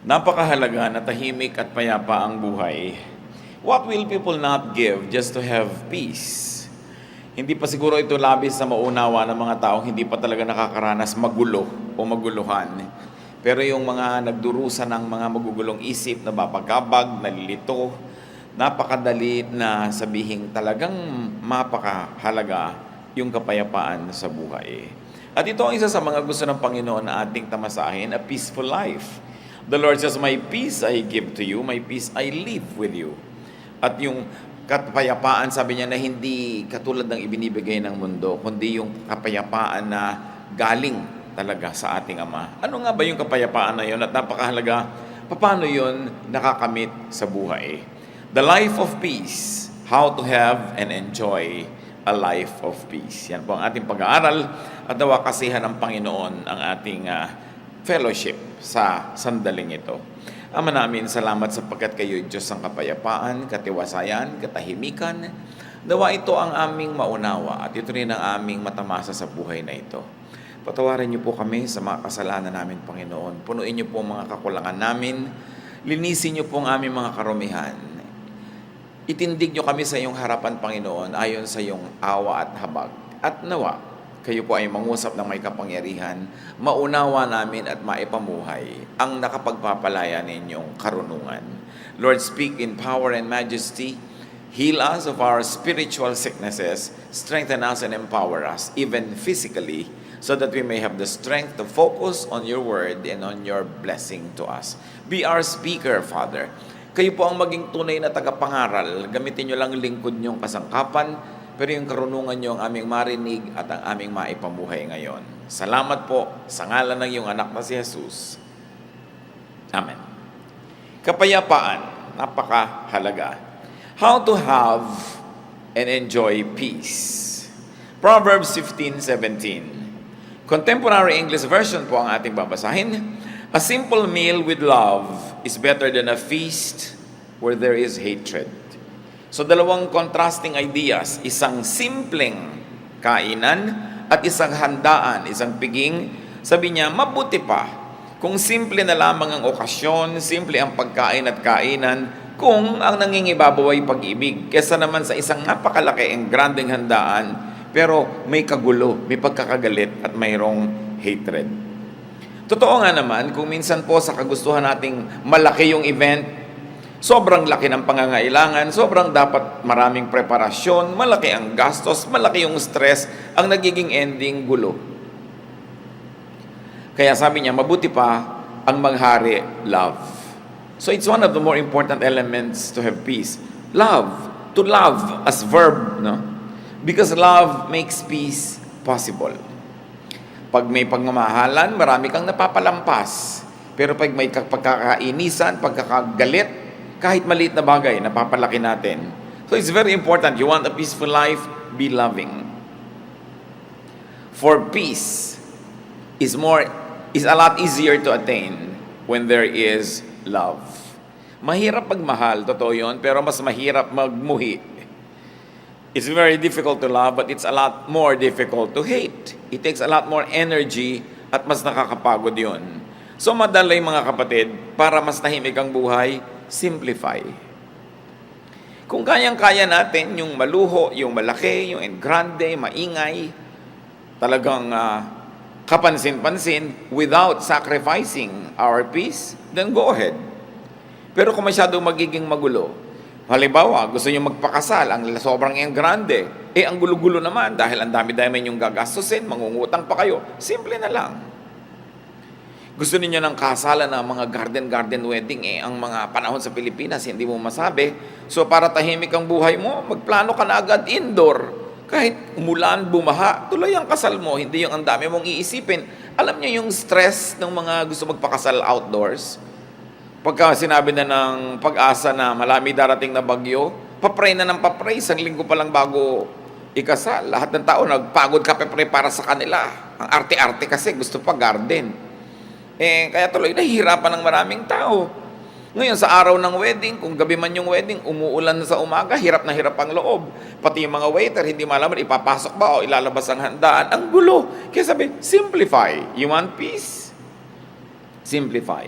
Napakahalaga na tahimik at payapa ang buhay. What will people not give just to have peace? Hindi pa siguro ito labis na maunawa ng mga taong hindi pa talaga nakakaranas magulo o maguluhan. Pero yung mga nagdurusa ng mga magugulong isip, nababagabag, nalilito, napakadali na sabihin talagang mapakahalaga yung kapayapaan sa buhay. At ito ang isa sa mga gusto ng Panginoon na ating tamasahin, a peaceful life. The Lord says, "My peace I give to you, my peace I leave with you." At yung kapayapaan, sabi niya, na hindi katulad ng ibinibigay ng mundo, kundi yung kapayapaan na galing talaga sa ating Ama. Ano nga ba yung kapayapaan na yun? At napakahalaga, paano yun nakakamit sa buhay? The life of peace, how to have and enjoy a life of peace. Yan po ang ating pag-aaral at nawa kasihan ng Panginoon ang ating fellowship sa sandaling ito. Ama namin, salamat sapagkat kayo Diyos ng kapayapaan, katiwasayan, katahimikan. Nawa ito ang aming maunawa at ito rin ang aming matamasa sa buhay na ito. Patawarin niyo po kami sa mga kasalanan namin, Panginoon. Punuin niyo po ang mga kakulangan namin. Linisin niyo po ang aming mga karumihan. Itindig niyo kami sa iyong harapan, Panginoon, ayon sa iyong awa at habag. At nawa, kayo po ay mangusap ng may kapangyarihan, maunawa namin at maipamuhay ang nakapagpapalaya ninyong karunungan. Lord, speak in power and majesty. Heal us of our spiritual sicknesses. Strengthen us and empower us, even physically, so that we may have the strength to focus on your word and on your blessing to us. Be our speaker, Father. Kayo po ang maging tunay na tagapangaral. Gamitin nyo lang lingkod nyong kasangkapan, pero yung karunungan nyo ang aming marinig at ang aming maipamuhay ngayon. Salamat po sa ngalan ng iyong anak na si Jesus. Amen. Kapayapaan, napakahalaga. How to have and enjoy peace. Proverbs 15:17. Contemporary English version po ang ating babasahin. A simple meal with love is better than a feast where there is hatred. So dalawang contrasting ideas, isang simpleng kainan at isang handaan, isang piging. Sabi niya, mabuti pa kung simple na lamang ang okasyon, simple ang pagkain at kainan, kung ang nangingibabaw ay pag-ibig, kesa naman sa isang napakalaki ang grandeng handaan, pero may kagulo, may pagkakagalit at mayroong hatred. Totoo nga naman, kung minsan po sa kagustuhan nating malaki yung event, sobrang laki ng pangangailangan, sobrang dapat maraming preparasyon, malaki ang gastos, malaki yung stress, ang nagiging ending gulo. Kaya sabi niya, mabuti pa ang maghari, love. So it's one of the more important elements to have peace. Love, to love as verb, no? Because love makes peace possible. Pag may pagmamahalan, marami kang napapalampas. Pero pag may pagkakainisan, pagkakagalit, kahit maliit na bagay, napapalaki natin. So it's very important. You want a peaceful life? Be loving. For peace is a lot easier to attain when there is love. Mahirap magmahal, totoo yun, pero mas mahirap magmuhi. It's very difficult to love, but it's a lot more difficult to hate. It takes a lot more energy at mas nakakapagod yun. So madalay mga kapatid, para mas tahimik ang buhay, simplify. Kung kayang-kaya natin yung maluho, yung malaki, yung grande, maingay, talagang kapansin-pansin without sacrificing our peace, then go ahead. Pero kung masyadong magiging magulo, halimbawa, gusto nyo magpakasal, ang sobrang grande, ang gulo-gulo naman dahil ang dami-dami yung gagastusin, mangungutang pa kayo, simple na lang. Gusto niyo ng kasalan ng mga garden wedding, ang mga panahon sa Pilipinas, hindi mo masabi. So para tahimik ang buhay mo, magplano ka na agad indoor. Kahit umulan, bumaha, tuloy ang kasal mo, hindi yung ang dami mong iisipin. Alam niyo yung stress ng mga gusto magpakasal outdoors? Pagka sinabi na ng Pag-asa na malami darating na bagyo, papray na ng papray, isang linggo pa lang bago ikasal. Lahat ng tao nagpagod kape-pray para sa kanila. Ang arte-arte kasi gusto pa garden. Kaya tuloy nahihirapan ng maraming tao. Ngayon sa araw ng wedding, kung gabi man yung wedding, umuulan sa umaga, hirap na hirap ang loob. Pati yung mga waiter, hindi malaman ipapasok ba o ilalabas ang handaan. Ang gulo. Kaya sabi, simplify. You want peace? Simplify.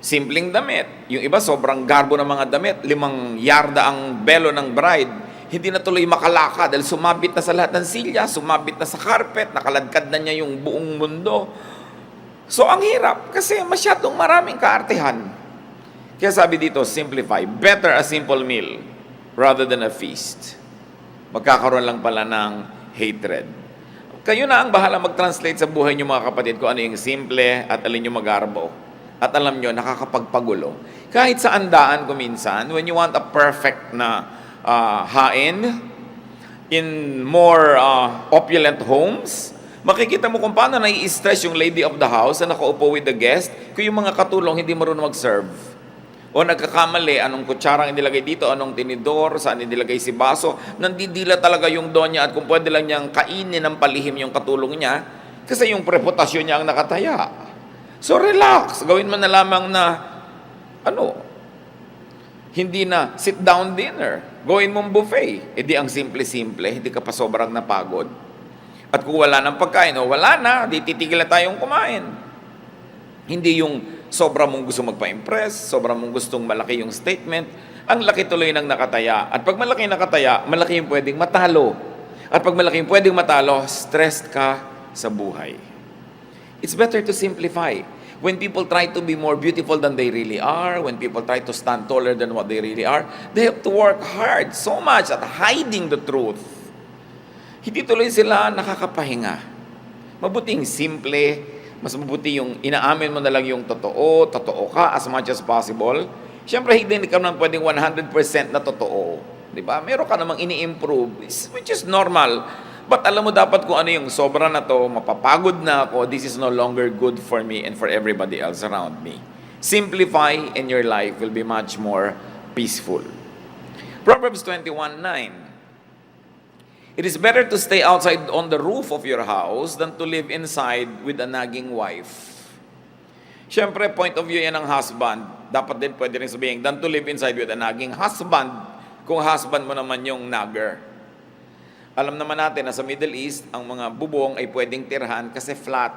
Simpleng damit. Yung iba, sobrang garbo ng mga damit. 5 yarda ang belo ng bride. Hindi na tuloy makalakad dahil sumabit na sa lahat ng silya, sumabit na sa carpet, nakaladkad na niya yung buong mundo. So, ang hirap kasi masyadong maraming kaartehan. Kaya sabi dito, simplify. Better a simple meal rather than a feast. Magkakaroon lang pala ng hatred. Kayo na ang bahala mag-translate sa buhay niyo mga kapatid kung ano yung simple at alin yung magarbo. At alam nyo, nakakapagpagulo. Kahit sa andaan ko minsan, when you want a perfect na hain in more opulent homes, makikita mo kung paano nai-stress yung lady of the house na nakaupo with the guest kung yung mga katulong hindi marunong mag-serve. O nagkakamali, anong kutsarang inilagay dito, anong tinidor, saan inilagay si baso, nandidila talaga yung donya at kung pwede lang niyang kainin ng palihim yung katulong niya kasi yung reputasyon niya ang nakataya. So relax, gawin mo na lamang na, hindi na sit down dinner, gawin mong buffet. E di ang simple-simple, hindi ka pa sobrang napagod. At kung wala ng pagkain, wala na, di titigil na tayong kumain. Hindi yung sobra mong gusto magpa-impress, sobra mong gustong malaki yung statement, ang laki tuloy ng nakataya. At pag malaki nakataya, malaki yung pwedeng matalo. At pag malaki yung pwedeng matalo, stressed ka sa buhay. It's better to simplify. When people try to be more beautiful than they really are, when people try to stand taller than what they really are, they have to work hard so much at hiding the truth. Hindi tuloy sila nakakapahinga. Mabuting simple, mas mabuti yung inaamin mo na lang yung totoo ka as much as possible. Siyempre, hindi ka naman pwedeng 100% na totoo. Diba? Meron ka namang ini-improve, which is normal. But alam mo dapat kung ano yung sobra na to, mapapagod na ako, this is no longer good for me and for everybody else around me. Simplify and your life will be much more peaceful. Proverbs 21:9. It is better to stay outside on the roof of your house than to live inside with a nagging wife. Siyempre, point of view yan ng husband. Dapat din pwede rin sabihin, than to live inside with a nagging husband kung husband mo naman yung nagger. Alam naman natin na sa Middle East, ang mga bubong ay pwedeng tirhan kasi flat.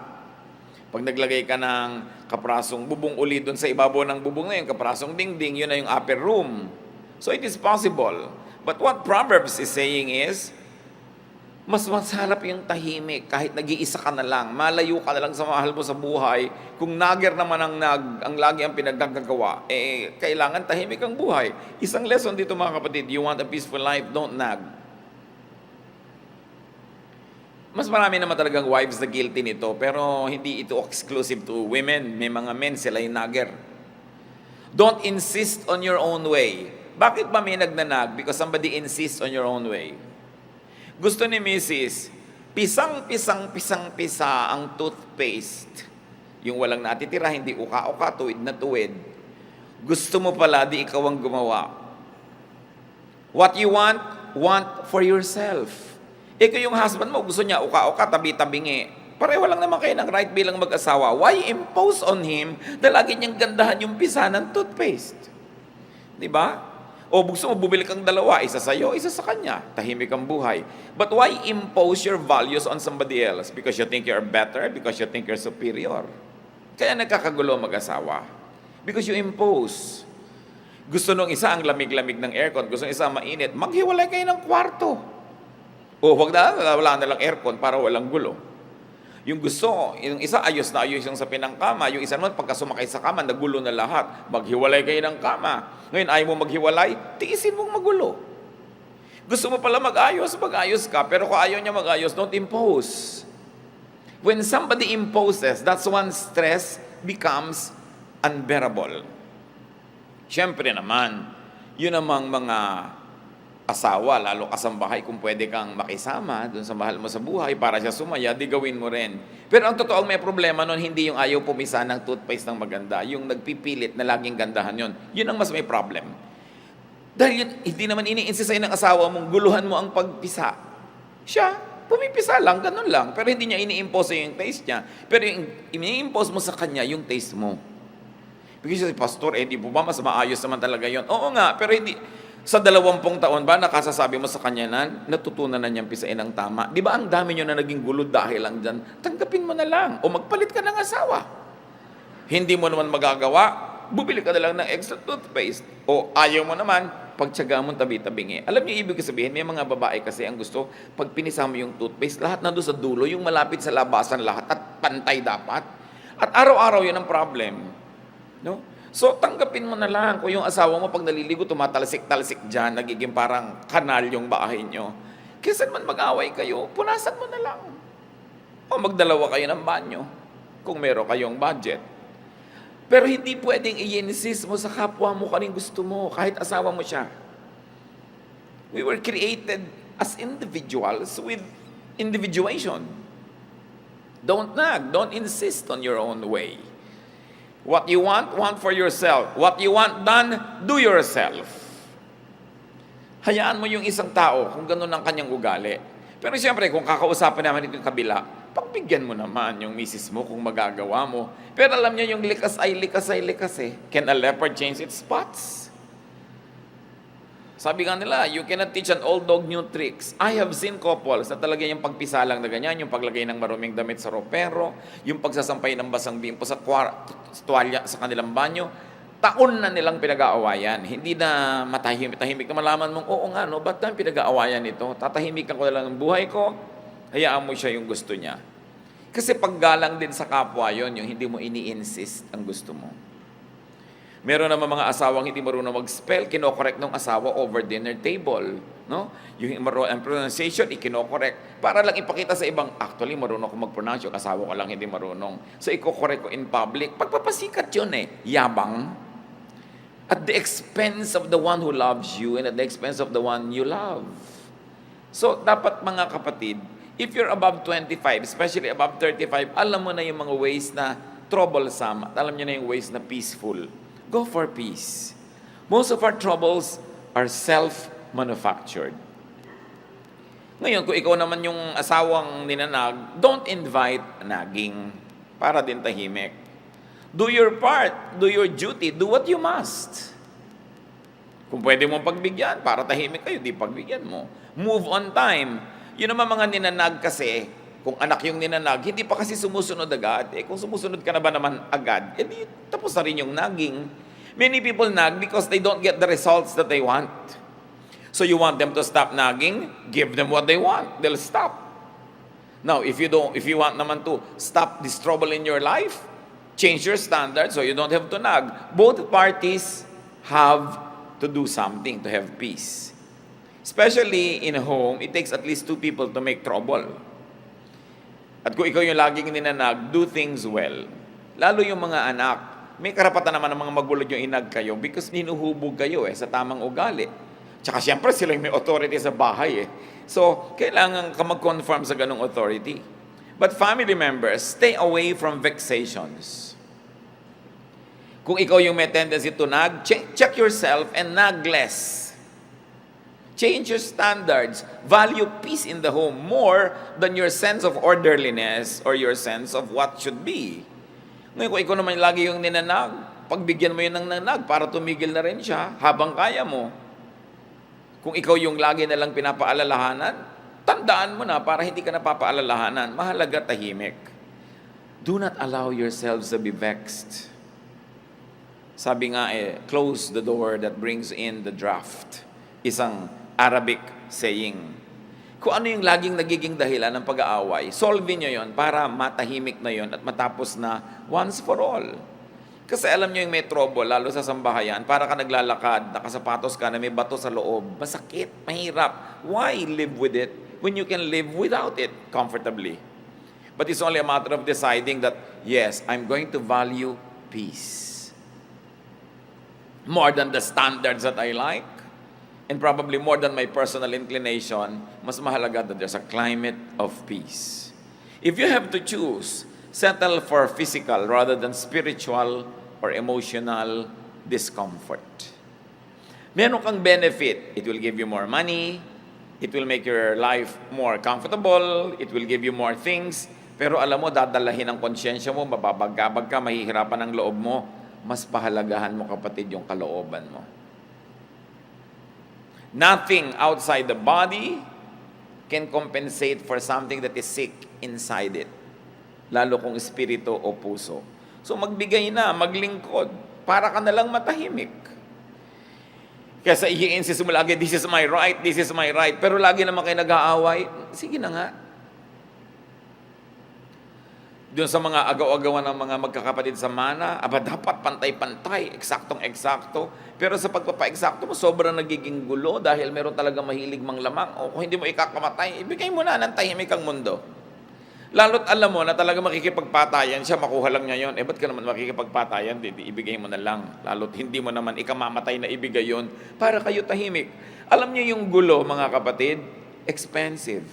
Pag naglagay ka ng kaprasong bubong uli doon sa ibabaw ng bubong na yun, kaprasong dingding, yun na yung upper room. So it is possible. But what Proverbs is saying is, mas masarap yung tahimik kahit nag-iisa ka na lang. Malayo ka na lang sa mahal mo sa buhay. Kung nagger naman ang lagi ang pinaggagawa, kailangan tahimik ang buhay. Isang lesson dito mga kapatid, you want a peaceful life, don't nag. Mas marami naman talagang wives na guilty nito, pero hindi ito exclusive to women. May mga men, sila yung nagger. Don't insist on your own way. Bakit ba may nagnanag? Because somebody insists on your own way. Gusto ni Mrs. Pisang-pisa ang toothpaste. Yung walang natitira, hindi uka-uka, tuwid na tuwid. Gusto mo pala, di ikaw ang gumawa. What you want for yourself. Kung yung husband mo, gusto niya uka-uka, tabi-tabingi. Pareho lang naman kayo ng right bilang mag-asawa. Why impose on him na lagi niyang gandahan yung pisa ng toothpaste? Diba? O gusto mo, bumili kang dalawa, isa sa'yo, isa sa kanya. Tahimik ang buhay. But why impose your values on somebody else? Because you think you're better? Because you think you're superior? Kaya nagkakagulo mag-asawa. Because you impose. Gusto nung isa ang lamig-lamig ng aircon, gusto nung isa mainit, maghiwalay kayo ng kwarto. O wag na, wala na lang aircon para walang gulo. Yung gusto, yung isa ayos na ayos yung sa pinangkama, yung isa naman pagka sumakay sa kama, nagulo na lahat. Maghiwalay kayo ng kama. Ngayon, ayaw mo maghiwalay, tiisin mong magulo. Gusto mo pala mag-ayos ka. Pero kung ayaw niya mag-ayos, don't impose. When somebody imposes, that's when stress becomes unbearable. Siyempre naman, yun namang mga asawa, lalo kasambahay, kung pwede kang makisama dun sa mahal mo sa buhay para siya sumaya, di gawin mo rin. Pero ang totoong may problema nun, hindi yung ayaw pumisa ng toothpaste ng maganda, yung nagpipilit na laging gandahan yun. Yun ang mas may problem. Dahil yun, hindi naman ini-insist sa'yo ng asawa mong guluhan mo ang pagpisa. Siya, pumipisa lang, ganun lang. Pero hindi niya ini-impose sa'yo yung taste niya. Pero yung ini-impose mo sa kanya yung taste mo. Because pastor, di po ba mas maayos naman talaga yun? Oo nga, pero hindi. Sa 20 taon ba, nakasasabi mo sa kanya na natutunan na niyang pisain ang tama? Di ba ang dami niyo na naging gulo dahil lang dyan? Tanggapin mo na lang. O magpalit ka ng asawa. Hindi mo naman magagawa. bumili ka na lang ng extra toothpaste. O ayaw mo naman, pagtsaga mo tabi-tabingi. Alam niyo ibig sabihin, may mga babae kasi ang gusto, pag pinisama yung toothpaste, lahat na doon sa dulo, yung malapit sa labasan lahat at pantay dapat. At araw-araw yun ang problem. No? So, tanggapin mo na lang kung yung asawa mo pag naliligo, tumatalsik-talsik dyan, nagiging parang kanal yung bahay nyo. Kaysa man mag-away kayo, punasan mo na lang. O magdalawa kayo ng banyo kung meron kayong budget. Pero hindi pwedeng i-insist mo sa kapwa mo kaning gusto mo, kahit asawa mo siya. We were created as individuals with individuation. Don't nag, don't insist on your own way. What you want for yourself. What you want done, do yourself. Hayaan mo yung isang tao kung ganun ang kanyang ugali. Pero siyempre, kung kakausapan naman ito yung kabila, pagbigyan mo naman yung misis mo kung magagawa mo. Pero alam niyo, yung likas ay likas eh. Can a leopard change its spots? Sabi nga nila, you cannot teach an old dog new tricks. I have seen couples na talaga yung pagpisalang na ganyan, yung paglagay ng maruming damit sa ropero, yung pagsasampay ng basang bimpo sa tuwalya sa kanilang banyo, taon na nilang pinag-aawayan. Hindi na matahimik na malaman mong, oo nga, no, ba't namin pinag-aawayan ito? Tatahimikan ko na lang ang buhay ko, hayaan mo siya yung gusto niya. Kasi paggalang din sa kapwa yon, yung hindi mo ini-insist ang gusto mo. Meron naman mga asawang hindi marunong mag-spell, kinokorek ng asawa over dinner table. No? Yung ang pronunciation, ikinokorek. Para lang ipakita sa ibang, actually, marunong ko mag-pronounce, yung asawa ko lang hindi marunong. So, ikokorek ko in public. Pagpapasikat yun yabang. At the expense of the one who loves you and at the expense of the one you love. So, dapat mga kapatid, if you're above 25, especially above 35, alam mo na yung mga ways na troublesome, at alam nyo na yung ways na peaceful. Go for peace. Most of our troubles are self-manufactured. Ngayon, kung ikaw naman yung asawang ninanag, don't invite nagging para din tahimik. Do your part, do your duty, do what you must. Kung pwede mong pagbigyan, para tahimik kayo, di pagbigyan mo. Move on time. Yun naman mga ninanag kasi, kung anak yung ninanag, hindi pa kasi sumusunod agad. Kung sumusunod ka na ba naman agad, di tapos na rin yung nagging. Many people nag because they don't get the results that they want. So you want them to stop nagging, give them what they want. They'll stop. Now, if you want naman to stop this trouble in your life, change your standards so you don't have to nag. Both parties have to do something to have peace. Especially in a home, it takes at least 2 people to make trouble. At kung ikaw yung laging ninanag, do things well. Lalo yung mga anak, may karapatan naman ng mga magulang yung inag kayo because ninuhubog kayo sa tamang ugali. Tsaka siyempre sila yung may authority sa bahay So, kailangan ka mag-conform sa ganong authority. But family members, stay away from vexations. Kung ikaw yung may tendency to nag, check yourself and nag less. Change your standards. Value peace in the home more than your sense of orderliness or your sense of what should be. Ngayon, kung ikaw naman lagi yung ninanag, pagbigyan mo yun ng nanag para tumigil na rin siya habang kaya mo. Kung ikaw yung lagi nalang pinapaalalahanan, tandaan mo na para hindi ka napapaalalahanan. Mahalaga tahimik. Do not allow yourselves to be vexed. Sabi nga close the door that brings in the draft. Isang Arabic saying. Kung ano yung laging nagiging dahilan ng pag-aaway, solve nyo yon para matahimik na yon at matapos na once for all. Kasi alam nyo yung may trouble, lalo sa sambahayan, para ka naglalakad, nakasapatos ka na may bato sa loob. Masakit, mahirap. Why live with it when you can live without it comfortably? But it's only a matter of deciding that, yes, I'm going to value peace. More than the standards that I like, and probably more than my personal inclination, mas mahalaga that there's a climate of peace. If you have to choose, settle for physical rather than spiritual or emotional discomfort. Meron kang benefit. It will give you more money. It will make your life more comfortable. It will give you more things. Pero alam mo, dadalahin ang konsyensya mo, mababagabag ka, mahihirapan ang loob mo. Mas pahalagahan mo, kapatid, yung kalooban mo. Nothing outside the body can compensate for something that is sick inside it. Lalo kung espiritu o puso. So magbigay na, maglingkod. para ka nalang matahimik. Kesa i-insist mo lagi, this is my right, this is my right. Pero lagi naman kayo nag-aaway, sige na nga. Doon sa mga agaw-agawan ng mga magkakapatid sa mana, dapat pantay-pantay, eksaktong-eksakto. Pero sa pagpapa-eksakto mo, sobrang nagiging gulo dahil meron talaga mahilig manglamang. O kung hindi mo ikakamatay, ibigay mo na ng tahimik ang mundo. Lalo't alam mo na talaga makikipagpatayan siya, makuha lang niya yun. Ba't ka naman makikipagpatayan? Ibigay mo na lang. Lalo't hindi mo naman ikamamatay na ibigay yun para kayo tahimik. Alam niyo yung gulo, mga kapatid, expensive.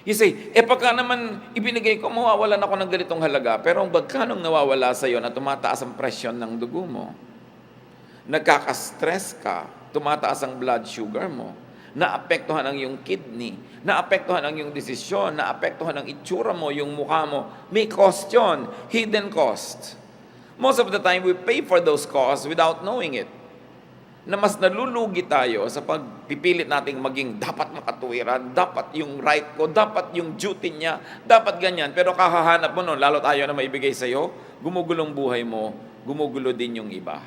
You say, pagka naman ibinigay ko, mawawalan ako ng ganitong halaga. Pero ang bagkanong nawawala sa iyo na tumataas ang presyon ng dugo mo, nagkaka-stress ka, tumataas ang blood sugar mo, naapektuhan ang iyong kidney, naapektuhan ang iyong desisyon, naapektuhan ang itsura mo, yung mukha mo. May cost yun, hidden cost. Most of the time, we pay for those costs without knowing it. Na mas nalulugi tayo sa pagpipilit nating maging dapat makatuwiran, dapat yung right ko, dapat yung duty niya, dapat ganyan. Pero kakahanap mo nun, lalo't ayaw na maibigay sa'yo, gumugulong buhay mo, gumugulo din yung iba.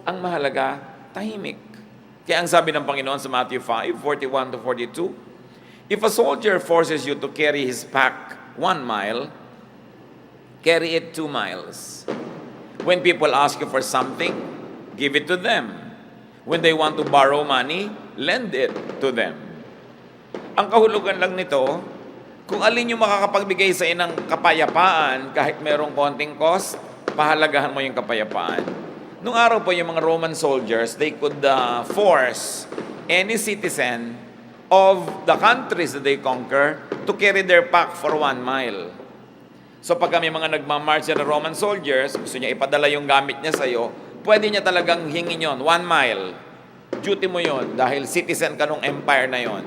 Ang mahalaga, tahimik. Kaya ang sabi ng Panginoon sa Matthew 5:41-42, if a soldier forces you to carry his pack 1 mile, carry it 2 miles. When people ask you for something, give it to them. When they want to borrow money, lend it to them. Ang kahulugan lang nito, kung alin yung makakapagbigay sa inang kapayapaan kahit merong konting cost, pahalagahan mo yung kapayapaan. Nung araw po yung mga Roman soldiers, they could force any citizen of the countries that they conquer to carry their pack for 1 mile. So pag kami mga nagmamarch na Roman soldiers, gusto niya ipadala yung gamit niya sa'yo, pwede niya talagang hingin yon, 1 mile. Duty mo yon dahil citizen ka nung empire na yon.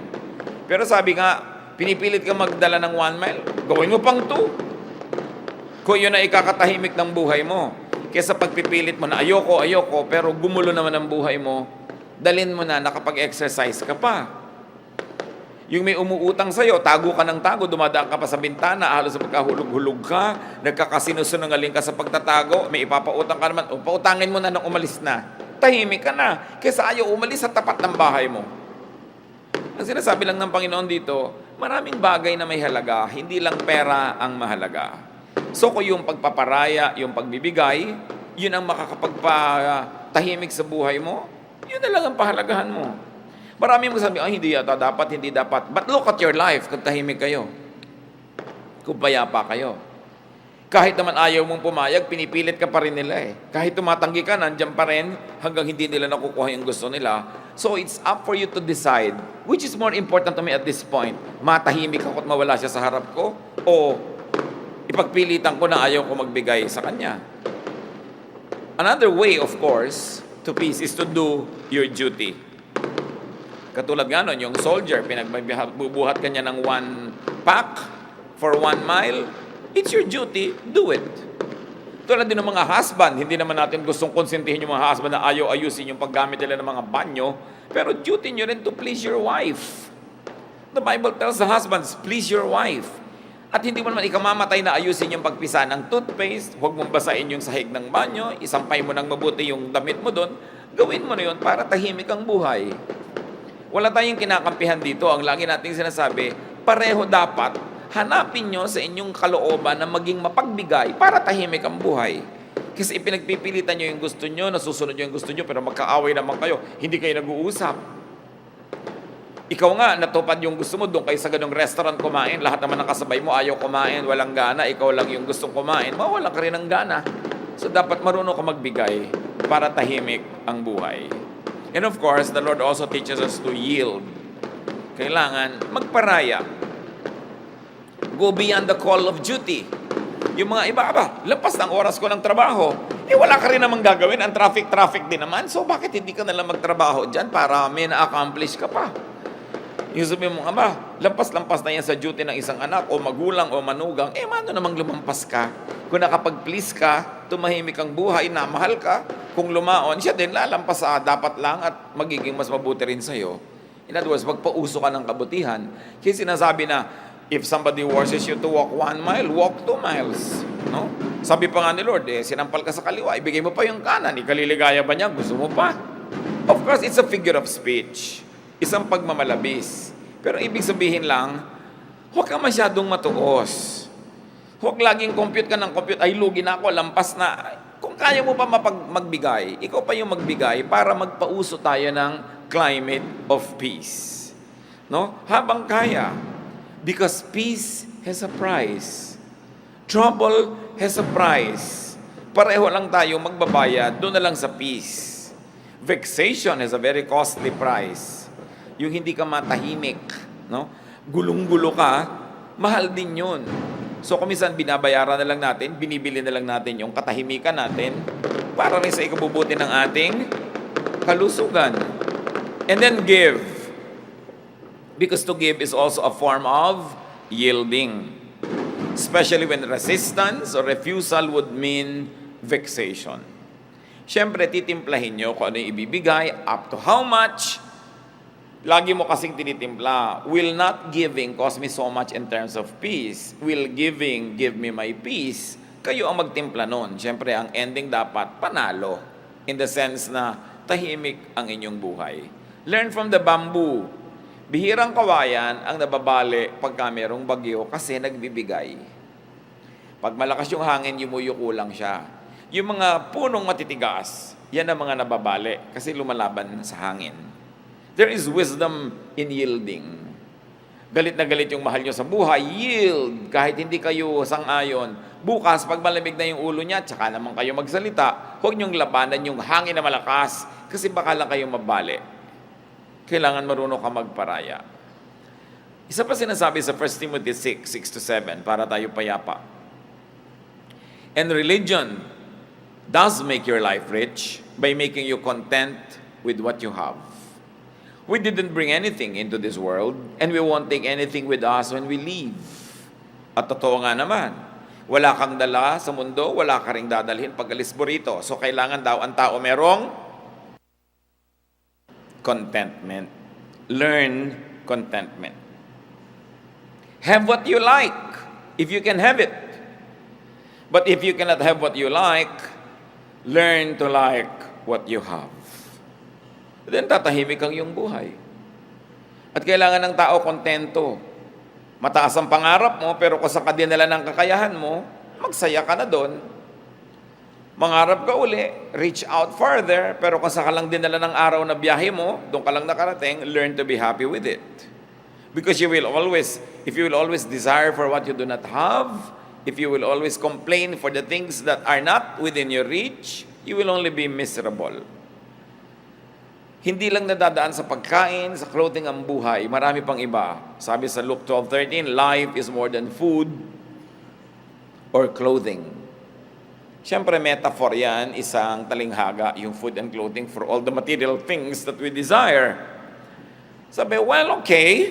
Pero sabi nga, pinipilit ka magdala ng 1 mile, gawin mo pang 2. Kung yun na ikakatahimik ng buhay mo. Kesa pagpipilit mo na ayoko, pero gumulo naman ang buhay mo, dalin mo na nakapag-exercise ka pa. Yung may umuutang sa'yo, tago ka ng tago, dumadaan ka pa sa bintana, halos magkahulog-hulog ka, nagkakasinusunungaling ka sa pagtatago, may ipapautang ka naman, pautangin mo na nang umalis na. Tahimik ka na, kaysa ayaw umalis sa tapat ng bahay mo. Ang sinasabi lang ng Panginoon dito, maraming bagay na may halaga, hindi lang pera ang mahalaga. So kung yung pagpaparaya, yung pagbibigay, yun ang makakapagpatahimik sa buhay mo, yun na lang ang pahalagahan mo. Marami mo sabi, hindi yata dapat, hindi dapat. But look at your life kung tahimik kayo. Kung payapa kayo. Kahit naman ayaw mong pumayag, pinipilit ka pa rin nila eh. Kahit tumatanggi ka, nandyan pa rin hanggang hindi nila nakukuha yung gusto nila. So it's up for you to decide, which is more important to me at this point. Matahimik ako at mawala siya sa harap ko, o ipagpilitan ko na ayaw ko magbigay sa kanya. Another way, of course, to peace is to do your duty. Katulad nga nun, yung soldier, pinagbubuhat kanya ng 1 pack for 1 mile, it's your duty, do it. Tulad din ng mga husband, hindi naman natin gustong konsentihin yung mga husband na ayaw ayusin yung paggamit nila ng mga banyo, pero duty nyo rin to please your wife. The Bible tells the husbands, please your wife. At hindi mo naman ikamamatay na ayusin yung pagpisa ng toothpaste, huwag mong basain yung sahig ng banyo, isampay mo ng mabuti yung damit mo doon, gawin mo na yun para tahimik ang buhay. Wala tayong kinakampihan dito. Ang lagi nating sinasabi, pareho dapat hanapin nyo sa inyong kalooban na maging mapagbigay para tahimik ang buhay. Kasi ipinagpipilitan nyo yung gusto nyo, nasusunod nyo yung gusto nyo, pero magkaaway naman kayo, hindi kayo nag-uusap. Ikaw nga, natupad yung gusto mo, doon kayo sa ganong restaurant kumain, lahat naman ng kasabay mo ayaw kumain, walang gana, ikaw lang yung gustong kumain, mawalan ka rin ng gana. So dapat marunong ka magbigay para tahimik ang buhay. And of course, the Lord also teaches us to yield. Kailangan magparaya. Go beyond the call of duty. Yung mga iba, lampas ng oras ko ng trabaho. Wala ka rin namang gagawin. Ang traffic din naman. So, bakit hindi ka nalang magtrabaho dyan para may na-accomplish ka pa? Yung sabi mo, lampas-lampas na yan sa duty ng isang anak o magulang o manugang. Mano namang lumampas ka? Kung nakapag-please ka, tumahimik ang buhay, namahal ka, kung lumaon, siya din lalampas sa dapat lang at magiging mas mabuti rin sa'yo. In other words, magpauso ka ng kabutihan. Kasi sinasabi na, if somebody forces you to walk 1 mile, walk 2 miles. no? Sabi pa nga ni Lord, sinampal ka sa kaliwa, ibigay mo pa yung kanan, ikaliligaya ba niya? Gusto mo pa? Of course, it's a figure of speech. Isang pagmamalabis. Pero ibig sabihin lang, huwag ka masyadong matuos. Huwag laging compute ka ng compute, ay lugi na ako, lampas na. Kung kaya mo pa magbigay, ikaw pa yung magbigay para magpauso tayo ng climate of peace. No? Habang kaya. Because peace has a price. Trouble has a price. Pareho lang tayo magbabayad, doon na lang sa peace. Vexation has a very costly price. Yung hindi ka matahimik, no? Gulong-gulo ka, mahal din yun. So kung minsan binabayaran na lang natin, binibili na lang natin yung katahimikan natin para rin sa ikabubuti ng ating kalusugan. And then give. Because to give is also a form of yielding. Especially when resistance or refusal would mean vexation. Siyempre, titimplahin nyo kung ano yung ibibigay, up to how much. Lagi mo kasing tinitimpla, will not giving cause me so much in terms of peace? Will giving give me my peace? Kayo ang magtimpla nun. Siyempre, ang ending dapat panalo. In the sense na tahimik ang inyong buhay. Learn from the bamboo. Bihirang kawayan ang nababali pagka merong bagyo kasi nagbibigay. Pag malakas yung hangin, yumuyuko lang siya. Yung mga punong matitigas, yan ang mga nababali kasi lumalaban sa hangin. There is wisdom in yielding. Galit na galit yung mahal nyo sa buhay, yield. Kahit hindi kayo sang-ayon. Bukas, pag malamig na yung ulo niya, tsaka naman kayo magsalita, huwag nyong labanan yung hangin na malakas kasi baka lang kayong mabali. Kailangan marunong ka magparaya. Isa pa sinasabi sa 1 Timothy 6:6-7, para tayo payapa. And religion does make your life rich by making you content with what you have. We didn't bring anything into this world, and we won't take anything with us when we leave. At totoo nga naman, wala kang dala sa mundo, wala ka ring dadalhin pag alis mo rito. So kailangan daw ang tao merong contentment. Learn contentment. Have what you like, if you can have it. But if you cannot have what you like, learn to like what you have. Then tatahimik ang iyong buhay. At kailangan ng tao kontento. Mataas ang pangarap mo, pero kung sa kadinala ng kakayahan mo, magsaya ka na doon. Mangarap ka uli, reach out farther, pero kung saka lang dinala ng araw na biyahe mo, doon ka lang nakarating, learn to be happy with it. Because you will always, if you will always desire for what you do not have, if you will always complain for the things that are not within your reach, you will only be miserable. Hindi lang nadadaan sa pagkain, sa clothing ang buhay, marami pang iba. Sabi sa Luke 12:13, life is more than food or clothing. Siyempre, metaphor yan, isang talinghaga, yung food and clothing for all the material things that we desire. Sabi, well, okay,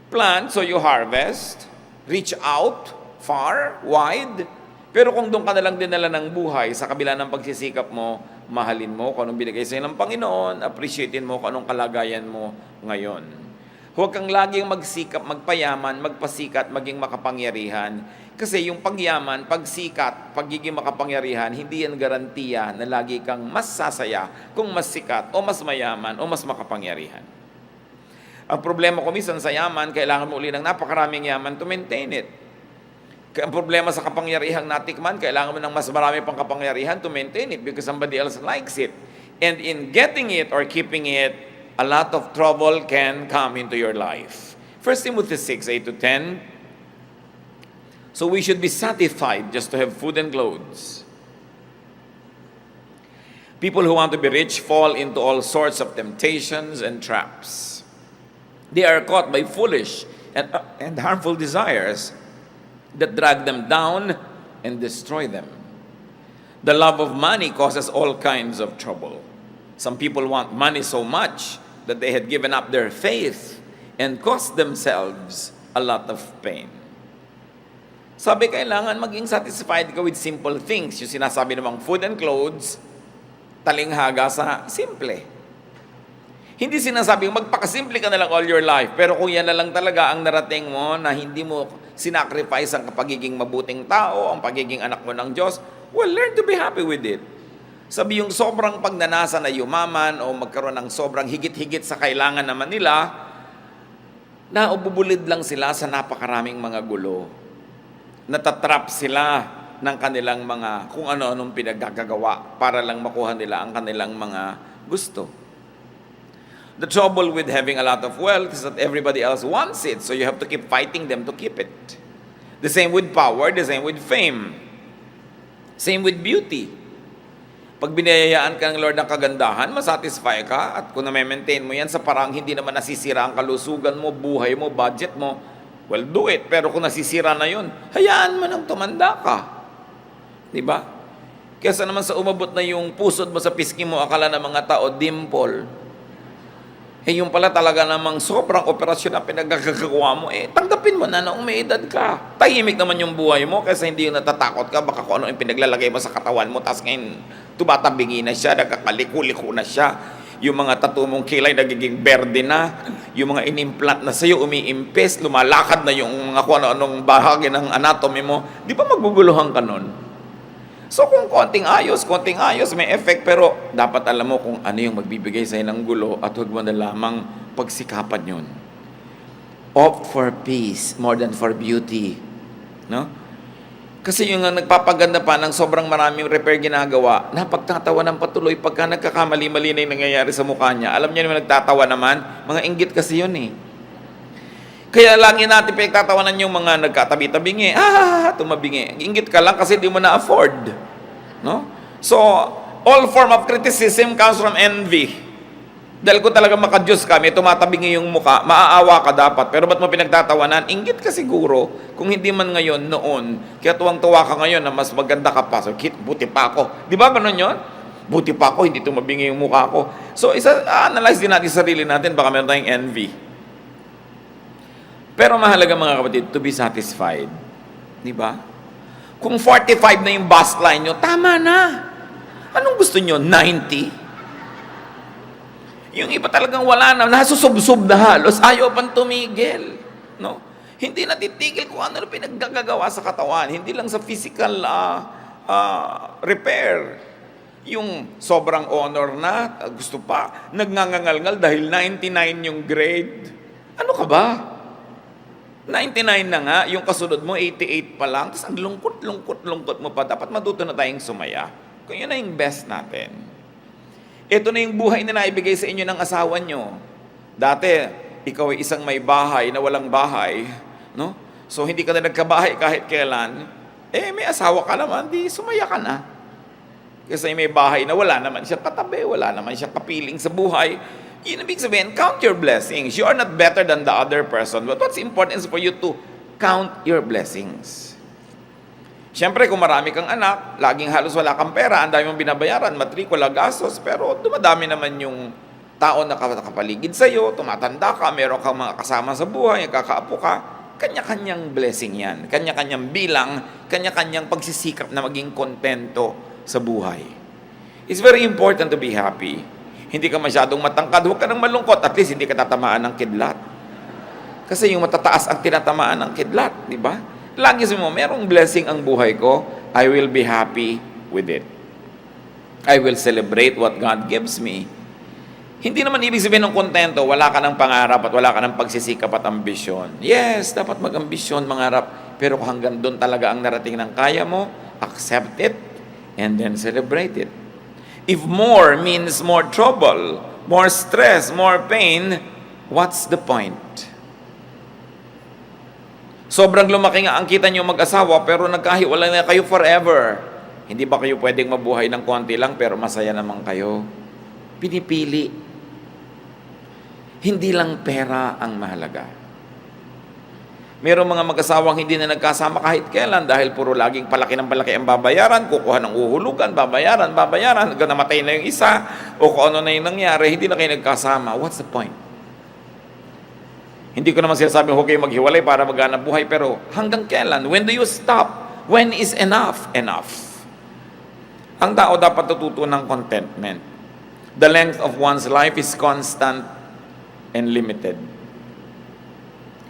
plant so you harvest, reach out, far, wide, pero kung doon ka na lang dinala ng buhay, sa kabila ng pagsisikap mo, mahalin mo kung anong binigay sa'yo ng Panginoon, appreciatein mo kung anong kalagayan mo ngayon. Huwag kang laging magsikap, magpayaman, magpasikat, maging makapangyarihan. Kasi yung pagyaman, pagsikat, pagiging makapangyarihan, hindi yan garantiya na lagi kang mas sasaya kung mas sikat o mas mayaman o mas makapangyarihan. Ang problema ko minsan sa yaman, kailangan mo uli ng napakaraming yaman to maintain it. Ang problema sa kapangyarihang natikman, kailangan mo ng mas marami pang kapangyarihan to maintain it because somebody else likes it. And in getting it or keeping it, a lot of trouble can come into your life. 1 Timothy 6:8-10. So we should be satisfied just to have food and clothes. People who want to be rich fall into all sorts of temptations and traps. They are caught by foolish and harmful desires that drag them down and destroy them. The love of money causes all kinds of trouble. Some people want money so much that they had given up their faith and caused themselves a lot of pain. Sabi, kailangan maging satisfied ka with simple things. Yung sinasabi namang food and clothes, talinghaga sa simple. Hindi sinasabing magpakasimple ka na lang all your life, pero kung yan na lang talaga ang narating mo na hindi mo sinacrifice ang pagiging mabuting tao, ang pagiging anak mo ng Diyos, well, learn to be happy with it. Sabi yung sobrang pagnanasa na yumaman o magkaroon ng sobrang higit-higit sa kailangan naman nila, naububulid lang sila sa napakaraming mga gulo. Natatrap sila ng kanilang mga kung ano-anong pinaggagawa para lang makuha nila ang kanilang mga gusto. The trouble with having a lot of wealth is that everybody else wants it, so you have to keep fighting them to keep it. The same with power, the same with fame. Same with beauty. Pag binayayaan ka ng Lord ng kagandahan, masatisfy ka, at kung na-maintain mo yan sa parang hindi naman nasisira ang kalusugan mo, buhay mo, budget mo, well, do it. Pero kung nasisira na yun, hayaan mo nang tumanda ka. Diba? Kesa naman sa umabot na yung pusod mo sa pisngi mo, akala ng mga tao, dimple. Yung pala talaga namang sobrang operasyon na pinagkakagawa mo, tanggapin mo na noong may edad ka. Tahimik naman yung buhay mo kasi hindi yung natatakot ka, baka kung ano yung pinaglalagay mo sa katawan mo, tapos ngayon tumatabingi na siya, nagkakaliko-liko na siya. Yung mga tattoo mong kilay nagiging berde na, yung mga inimplant na sa'yo umiimpes, lumalakad na yung mga kung ano-anong bahagi ng anatomy mo, di ba maguguluhan ka nun? So kung konting ayos, may effect, pero dapat alam mo kung ano yung magbibigay sa'yo ng gulo at huwag mo na lamang pagsikapan yun. Opt for peace more than for beauty. No? Kasi yung nagpapaganda pa ng sobrang maraming repair ginagawa, napagtatawa ng patuloy pagka nagkakamali-mali na yung nangyayari sa mukha niya. Alam niyo naman nagtatawa naman, mga inggit kasi yun eh. Kaya lagi natin pinagtatawanan yung mga nagkatabi-tabingi. Tumabingi. Inggit ka lang kasi di mo na-afford. No? So, all form of criticism comes from envy. Dahil kung talaga makadiyos ka, may tumatabingi yung muka, maaawa ka dapat. Pero ba't mo pinagtatawanan? Inggit ka siguro. Kung hindi man ngayon, noon. Kaya tuwang-tuwa ka ngayon na mas maganda ka pa. So, buti pa ako. Di ba ganun yun? Buti pa ako, hindi tumabingi yung muka ko. So, analyze din natin sarili natin. Baka meron tayong envy. Pero mahalaga mga kapatid, to be satisfied. Di ba? Kung 45 na yung bust line nyo, tama na. Anong gusto nyo? 90? Yung iba talagang wala na, nasusub-sub na halos, ayaw pang tumigil. No? Hindi natitigil kung ano na pinaggagawa sa katawan. Hindi lang sa physical repair. Yung sobrang honor na, gusto pa, nagngangangalngal dahil 99 yung grade. Ano ka ba? 99 na nga, yung kasunod mo, 88 pa lang, tapos ang lungkot mo pa, dapat matuto na tayong sumaya. Kung yun na yung best natin. Ito na yung buhay na naibigay sa inyo ng asawa nyo. Dati, ikaw ay isang may bahay na walang bahay, no? So, hindi ka na nagkabahay kahit kailan, may asawa ka naman, di sumaya ka na. Kasi may bahay na wala naman siya katabi, wala naman siya kapiling sa buhay. Yun ibig sabihin, count your blessings. You are not better than the other person. But what's important is for you to count your blessings. Siyempre, kung marami kang anak, laging halos wala kang pera, ang dami mong binabayaran, matrikula, gastos, pero dumadami naman yung tao na nakapaligid sa'yo, tumatanda ka, meron kang mga kasama sa buhay, kakaapo ka, kanya-kanyang blessing yan. Kanya-kanyang bilang, kanya-kanyang pagsisikap na maging kontento sa buhay. It's very important to be happy. Hindi ka masyadong matangkad, huwag ka nang malungkot, at least hindi ka tatamaan ng kidlat. Kasi yung matataas ang tinatamaan ng kidlat, di ba? Lagi sabi mo, merong blessing ang buhay ko, I will be happy with it. I will celebrate what God gives me. Hindi naman ibig sabihin ng kontento, wala ka ng pangarap at wala ka ng pagsisikap at ambisyon. Yes, dapat mag-ambisyon, mangarap, pero kung hanggang doon talaga ang narating ng kaya mo, accept it, and then celebrate it. If more means more trouble, more stress, more pain, what's the point? Sobrang lumaki nga ang kita niyo mag-asawa pero nagkahiwalay na kayo forever. Hindi ba kayo pwedeng mabuhay ng konti lang pero masaya naman kayo? Pinipili. Hindi lang pera ang mahalaga. Merong mga mag-asawang hindi na nagkasama kahit kailan dahil puro laging palaki ng palaki ang babayaran, kukuha ng uhulugan, babayaran, hanggang namatay na yung isa, o kung ano na yung nangyari, hindi na kayo nagkasama. What's the point? Hindi ko naman sinasabing huwag kayo maghiwalay para maghanap buhay, pero hanggang kailan? When do you stop? When is enough? Enough. Ang tao dapat tututo ng contentment. The length of one's life is constant and limited.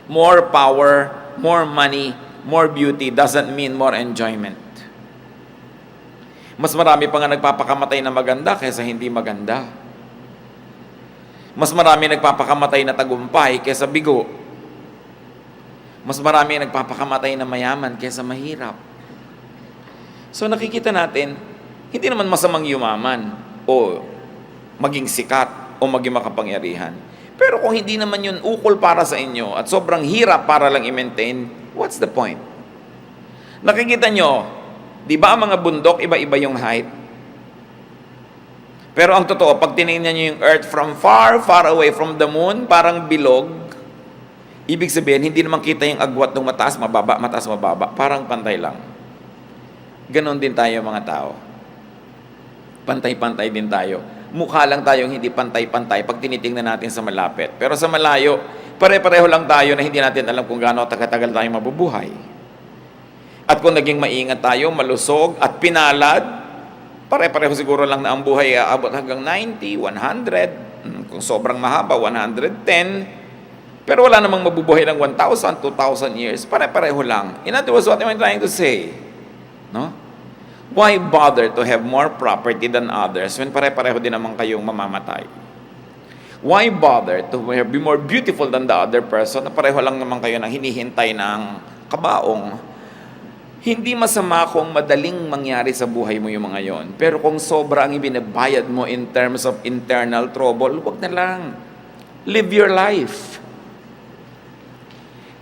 More power more money, more beauty doesn't mean more enjoyment. Mas marami pa nga nagpapakamatay na maganda kaysa hindi maganda. Mas marami nagpapakamatay na tagumpay kaysa bigo. Mas marami nagpapakamatay na mayaman kaysa mahirap. So nakikita natin, hindi naman masamang yumaman o maging sikat o maging makapangyarihan. Pero kung hindi naman yun ukol para sa inyo at sobrang hirap para lang i-maintain, what's the point? Nakikita nyo, di ba ang mga bundok, iba-iba yung height? Pero ang totoo, pag tinignan nyo yung earth from far, far away from the moon, parang bilog, ibig sabihin, hindi naman kita yung agwat ng mataas, mababa, parang pantay lang. Ganon din tayo mga tao. Pantay-pantay din tayo. Mukha lang tayong hindi pantay-pantay pag tinitingnan natin sa malapit. Pero sa malayo, pare-pareho lang tayo na hindi natin alam kung gaano tagal tayong mabubuhay. At kung naging maingat tayo, malusog at pinalad, pare-pareho siguro lang na ang buhay aabot hanggang 90, 100, kung sobrang mahaba, 110, pero wala namang mabubuhay ng 1,000, 2,000 years. Pare-pareho lang. In other words, what am I trying to say? No? Why bother to have more property than others when pare-pareho din naman kayong mamamatay? Why bother to be more beautiful than the other person na pareho lang naman kayo na hinihintay ng kabaong? Hindi masama kung madaling mangyari sa buhay mo yung mga yon. Pero kung sobra ang ibinabayad mo in terms of internal trouble, wag na lang. Live your life.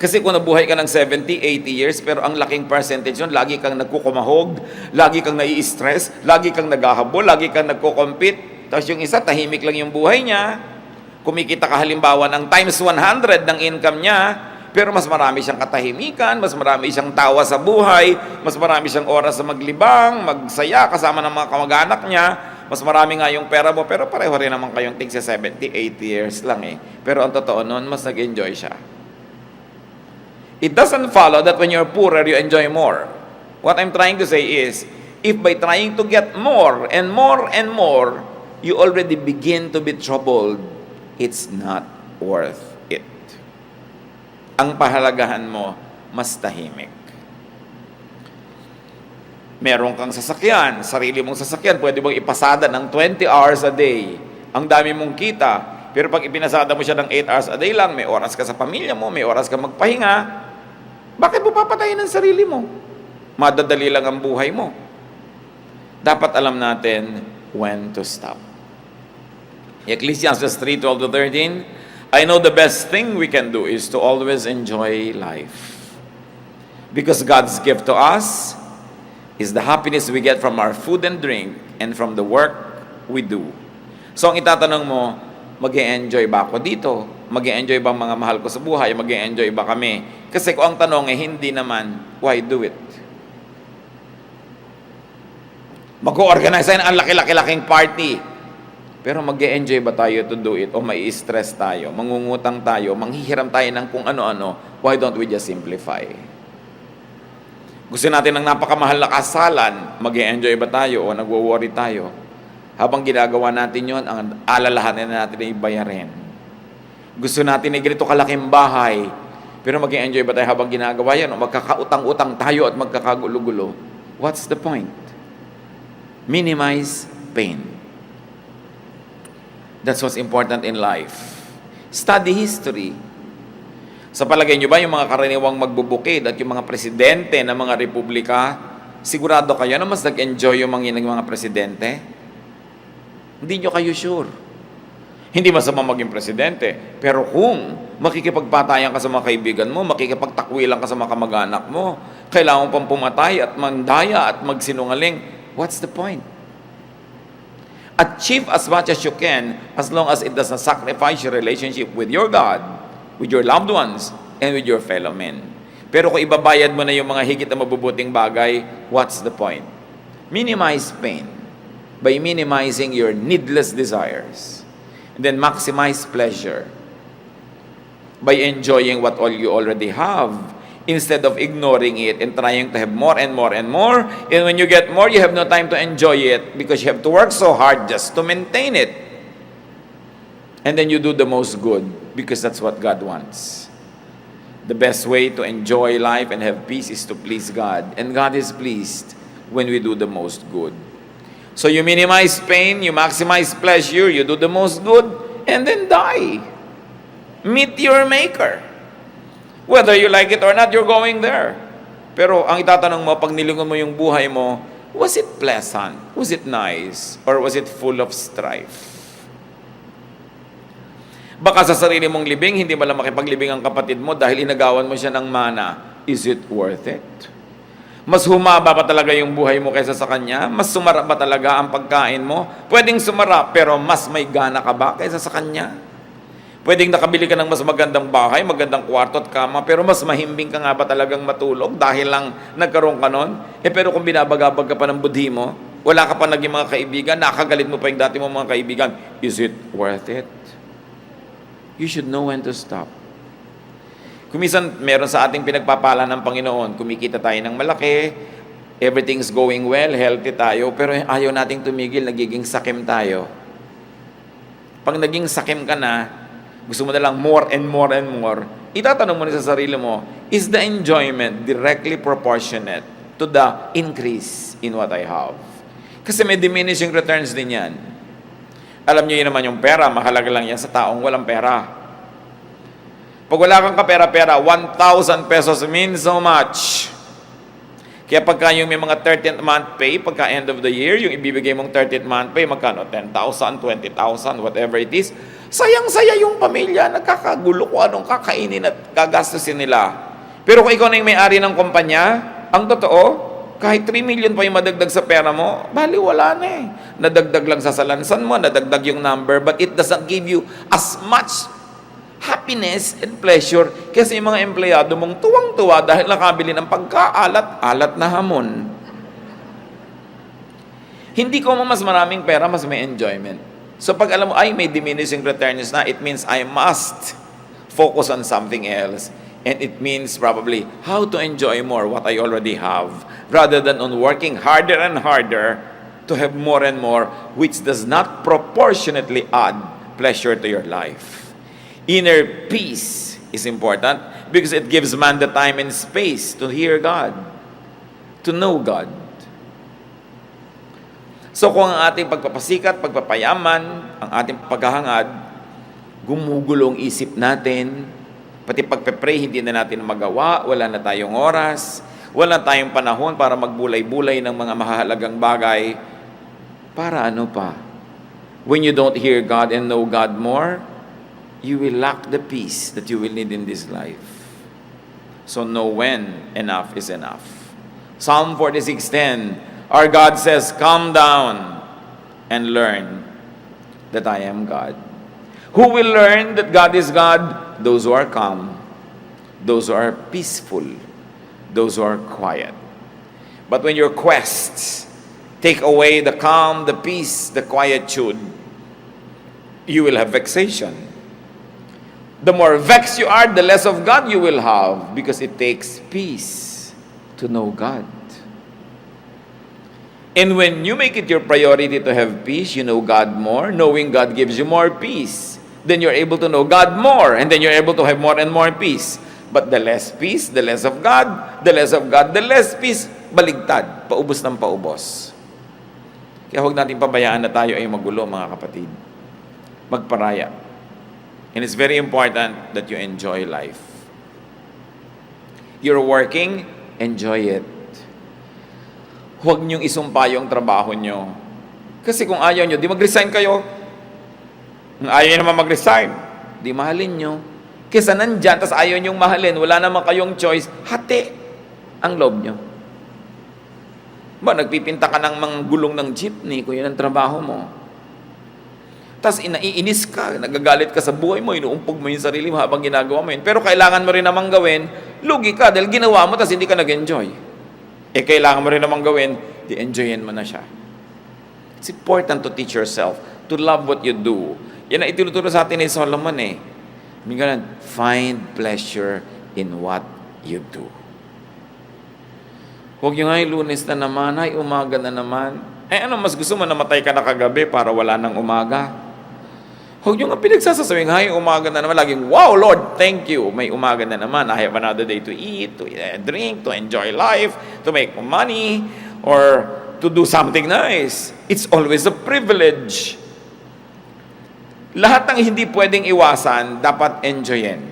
Kasi kung nabuhay ka ng 70, 80 years, pero ang laking percentage yun, lagi kang nagkukumahog, lagi kang nai-stress, lagi kang naghahabol, lagi kang nagko-compete. Tapos yung isa, tahimik lang yung buhay niya. Kumikita ka halimbawa ng times 100 ng income niya, pero mas marami siyang katahimikan, mas marami siyang tawa sa buhay, mas marami siyang oras sa maglibang, magsaya kasama ng mga kamag-anak niya, mas marami nga yung pera mo, pero pareho rin naman kayong tig sa 70, 80 years lang eh. Pero ang totoo nun, mas nag-enjoy siya. It doesn't follow that when you're poorer, you enjoy more. What I'm trying to say is, if by trying to get more and more and more, you already begin to be troubled, it's not worth it. Ang pahalagahan mo, mas tahimik. Meron kang sasakyan, sarili mong sasakyan, pwede mong ipasada ng 20 hours a day. Ang dami mong kita, pero pag ipinasada mo siya ng 8 hours a day lang, may oras ka sa pamilya mo, may oras ka magpahinga, bakit mo papatayin ang sarili mo? Madadali lang ang buhay mo. Dapat alam natin when to stop. Ecclesiastes 3:12-13, I know the best thing we can do is to always enjoy life. Because God's gift to us is the happiness we get from our food and drink and from the work we do. So ang itatanong mo, mag-e-enjoy ba ako dito? Mag-e-enjoy ba ang mga mahal ko sa buhay? Mag-e-enjoy ba kami? Kasi kung ang tanong hindi naman, why do it? Mag-organize tayo ang laki-laki-laking party. Pero mag-e-enjoy ba tayo to do it? O mai-stress tayo? Mangungutang tayo? Manghihiram tayo ng kung ano-ano? Why don't we just simplify? Gusto natin ng napakamahal na kasalan, mag-e-enjoy ba tayo o nagwo-worry tayo? Habang ginagawa natin yon, ang alalahanin natin ay bayarin. Gusto natin ay ganito kalaking bahay, pero mag-enjoy ba tayo habang ginagawa yan? O magkakautang-utang tayo at magkakagulo-gulo? What's the point? Minimize pain. That's what's important in life. Study history. Sa palagay nyo ba yung mga karaniwang magbubukid at yung mga presidente ng mga republika, sigurado kayo na mas nag-enjoy yung mga presidente? Hindi nyo kayo sure. Hindi masama maging presidente. Pero kung makikipagpatayan ka sa mga kaibigan mo, makikipagtakwilan ka sa mga kamag-anak mo, kailangan pang pumatay at mandaya at magsinungaling, what's the point? Achieve as much as you can as long as it does not sacrifice your relationship with your God, with your loved ones, and with your fellow men. Pero kung ibabayad mo na yung mga higit na mabubuting bagay, what's the point? Minimize pain by minimizing your needless desires. And then maximize pleasure by enjoying what all you already have instead of ignoring it and trying to have more and more and more. And when you get more, you have no time to enjoy it because you have to work so hard just to maintain it. And then you do the most good because that's what God wants. The best way to enjoy life and have peace is to please God. And God is pleased when we do the most good. So you minimize pain, you maximize pleasure, you do the most good, and then die. Meet your Maker. Whether you like it or not, you're going there. Pero ang itatanong mo, pag nilingon mo yung buhay mo, was it pleasant? Was it nice? Or was it full of strife? Baka sa sarili mong libing, hindi mo lang makipaglibing ang kapatid mo dahil inagawan mo siya ng mana. Is it worth it? Mas humaba pa talaga yung buhay mo kaysa sa kanya? Mas sumarap ba talaga ang pagkain mo? Pwedeng sumarap, pero mas may gana ka ba kaysa sa kanya? Pwedeng nakabili ka ng mas magandang bahay, magandang kwarto at kama, pero mas mahimbing ka nga ba talagang matulog dahil lang nagkaroon ka nun? Pero kung binabagabag ka pa ng budhi mo, wala ka pa naging mga kaibigan, nakagalit mo pa yung dati mong mga kaibigan, is it worth it? You should know when to stop. Kumisan, meron sa ating pinagpapala ng Panginoon, kumikita tayo ng malaki, everything's going well, healthy tayo, pero ayaw nating tumigil, nagiging sakim tayo. Pag naging sakim ka na, gusto mo na lang more and more and more, itatanong mo na sa sarili mo, is the enjoyment directly proportionate to the increase in what I have? Kasi may diminishing returns din yan. Alam niyo yun naman yung pera, mahalaga lang yan sa taong walang pera. Pag wala kang kapera-pera, 1,000 pesos means so much. Kaya pagka yung may mga 13th month pay, pagka end of the year, yung ibibigay mong 13th month pay, magkano? 10,000, 20,000, whatever it is. Sayang-saya yung pamilya, nagkakagulo kung anong kakainin at gagastusin nila. Pero kung ikaw na yung may-ari ng kumpanya, ang totoo, kahit 3 million pa yung madagdag sa pera mo, bali wala na eh. Nadagdag lang sa salansan mo, nadagdag yung number, but it doesn't give you as much happiness and pleasure kasi yung mga empleyado mong tuwang-tuwa dahil nakabili ng pagkaalat-alat na hamon. Hindi ko mo mas maraming pera, mas may enjoyment. So pag alam mo, ay may diminishing returns na, it means I must focus on something else. And it means probably how to enjoy more what I already have rather than on working harder and harder to have more and more, which does not proportionately add pleasure to your life. Inner peace is important because it gives man the time and space to hear God, to know God. So kung ang ating pagpapasikat, pagpapayaman, ang ating paghahangad, gumugulong isip natin, pati pagpe-pray, hindi na natin magawa, wala na tayong oras, wala tayong panahon para magbulay-bulay ng mga mahalagang bagay. Para ano pa? When you don't hear God and know God more, you will lack the peace that you will need in this life. So know when enough is enough. Psalm 46:10, our God says, "Calm down and learn that I am God." Who will learn that God is God? Those who are calm, those who are peaceful, those who are quiet. But when your quests take away the calm, the peace, the quietude, you will have vexation. The more vexed you are, the less of God you will have, because it takes peace to know God. And when you make it your priority to have peace, you know God more. Knowing God gives you more peace. Then you're able to know God more, and then you're able to have more and more peace. But the less peace, the less of God, the less of God, the less peace, baligtad, paubos ng paubos. Kaya huwag natin pabayaan na tayo ay magulo, mga kapatid. Magparaya. And it's very important that you enjoy life. You're working, enjoy it. Huwag niyong isumpa yung trabaho niyo. Kasi kung ayaw niyo, di mag-resign kayo. Kung ayaw naman mag-resign, di mahalin nyo. Kesa nandyan, tas ayaw nyong mahalin, wala naman kayong choice, hati ang loob nyo. Ba, nagpipinta ka ng mga gulong ng jeepney, kung yun ang trabaho mo. Tas inaiinis ka, nagagalit ka sa buhay mo, inuumpog mo yung sarili mo habang ginagawa mo yun. Pero kailangan mo rin namang gawin, lugi ka dahil ginawa mo, tas hindi ka nag-enjoy. Kailangan mo rin namang gawin, di-enjoyin mo na siya. It's important to teach yourself to love what you do. Yan ang itinuturo sa atin ni Solomon eh. Find pleasure in what you do. Huwag yung ay Lunes na naman, ay umaga na naman. Ano mas gusto mo namatay ka na kagabi para wala ng umaga? Huwag nyo nga pinagsasasawing, hay, umaga na naman, laging, wow, Lord, thank you. May umaga na naman, I have another day to eat, to drink, to enjoy life, to make money, or to do something nice. It's always a privilege. Lahat ng hindi pwedeng iwasan, dapat enjoyin.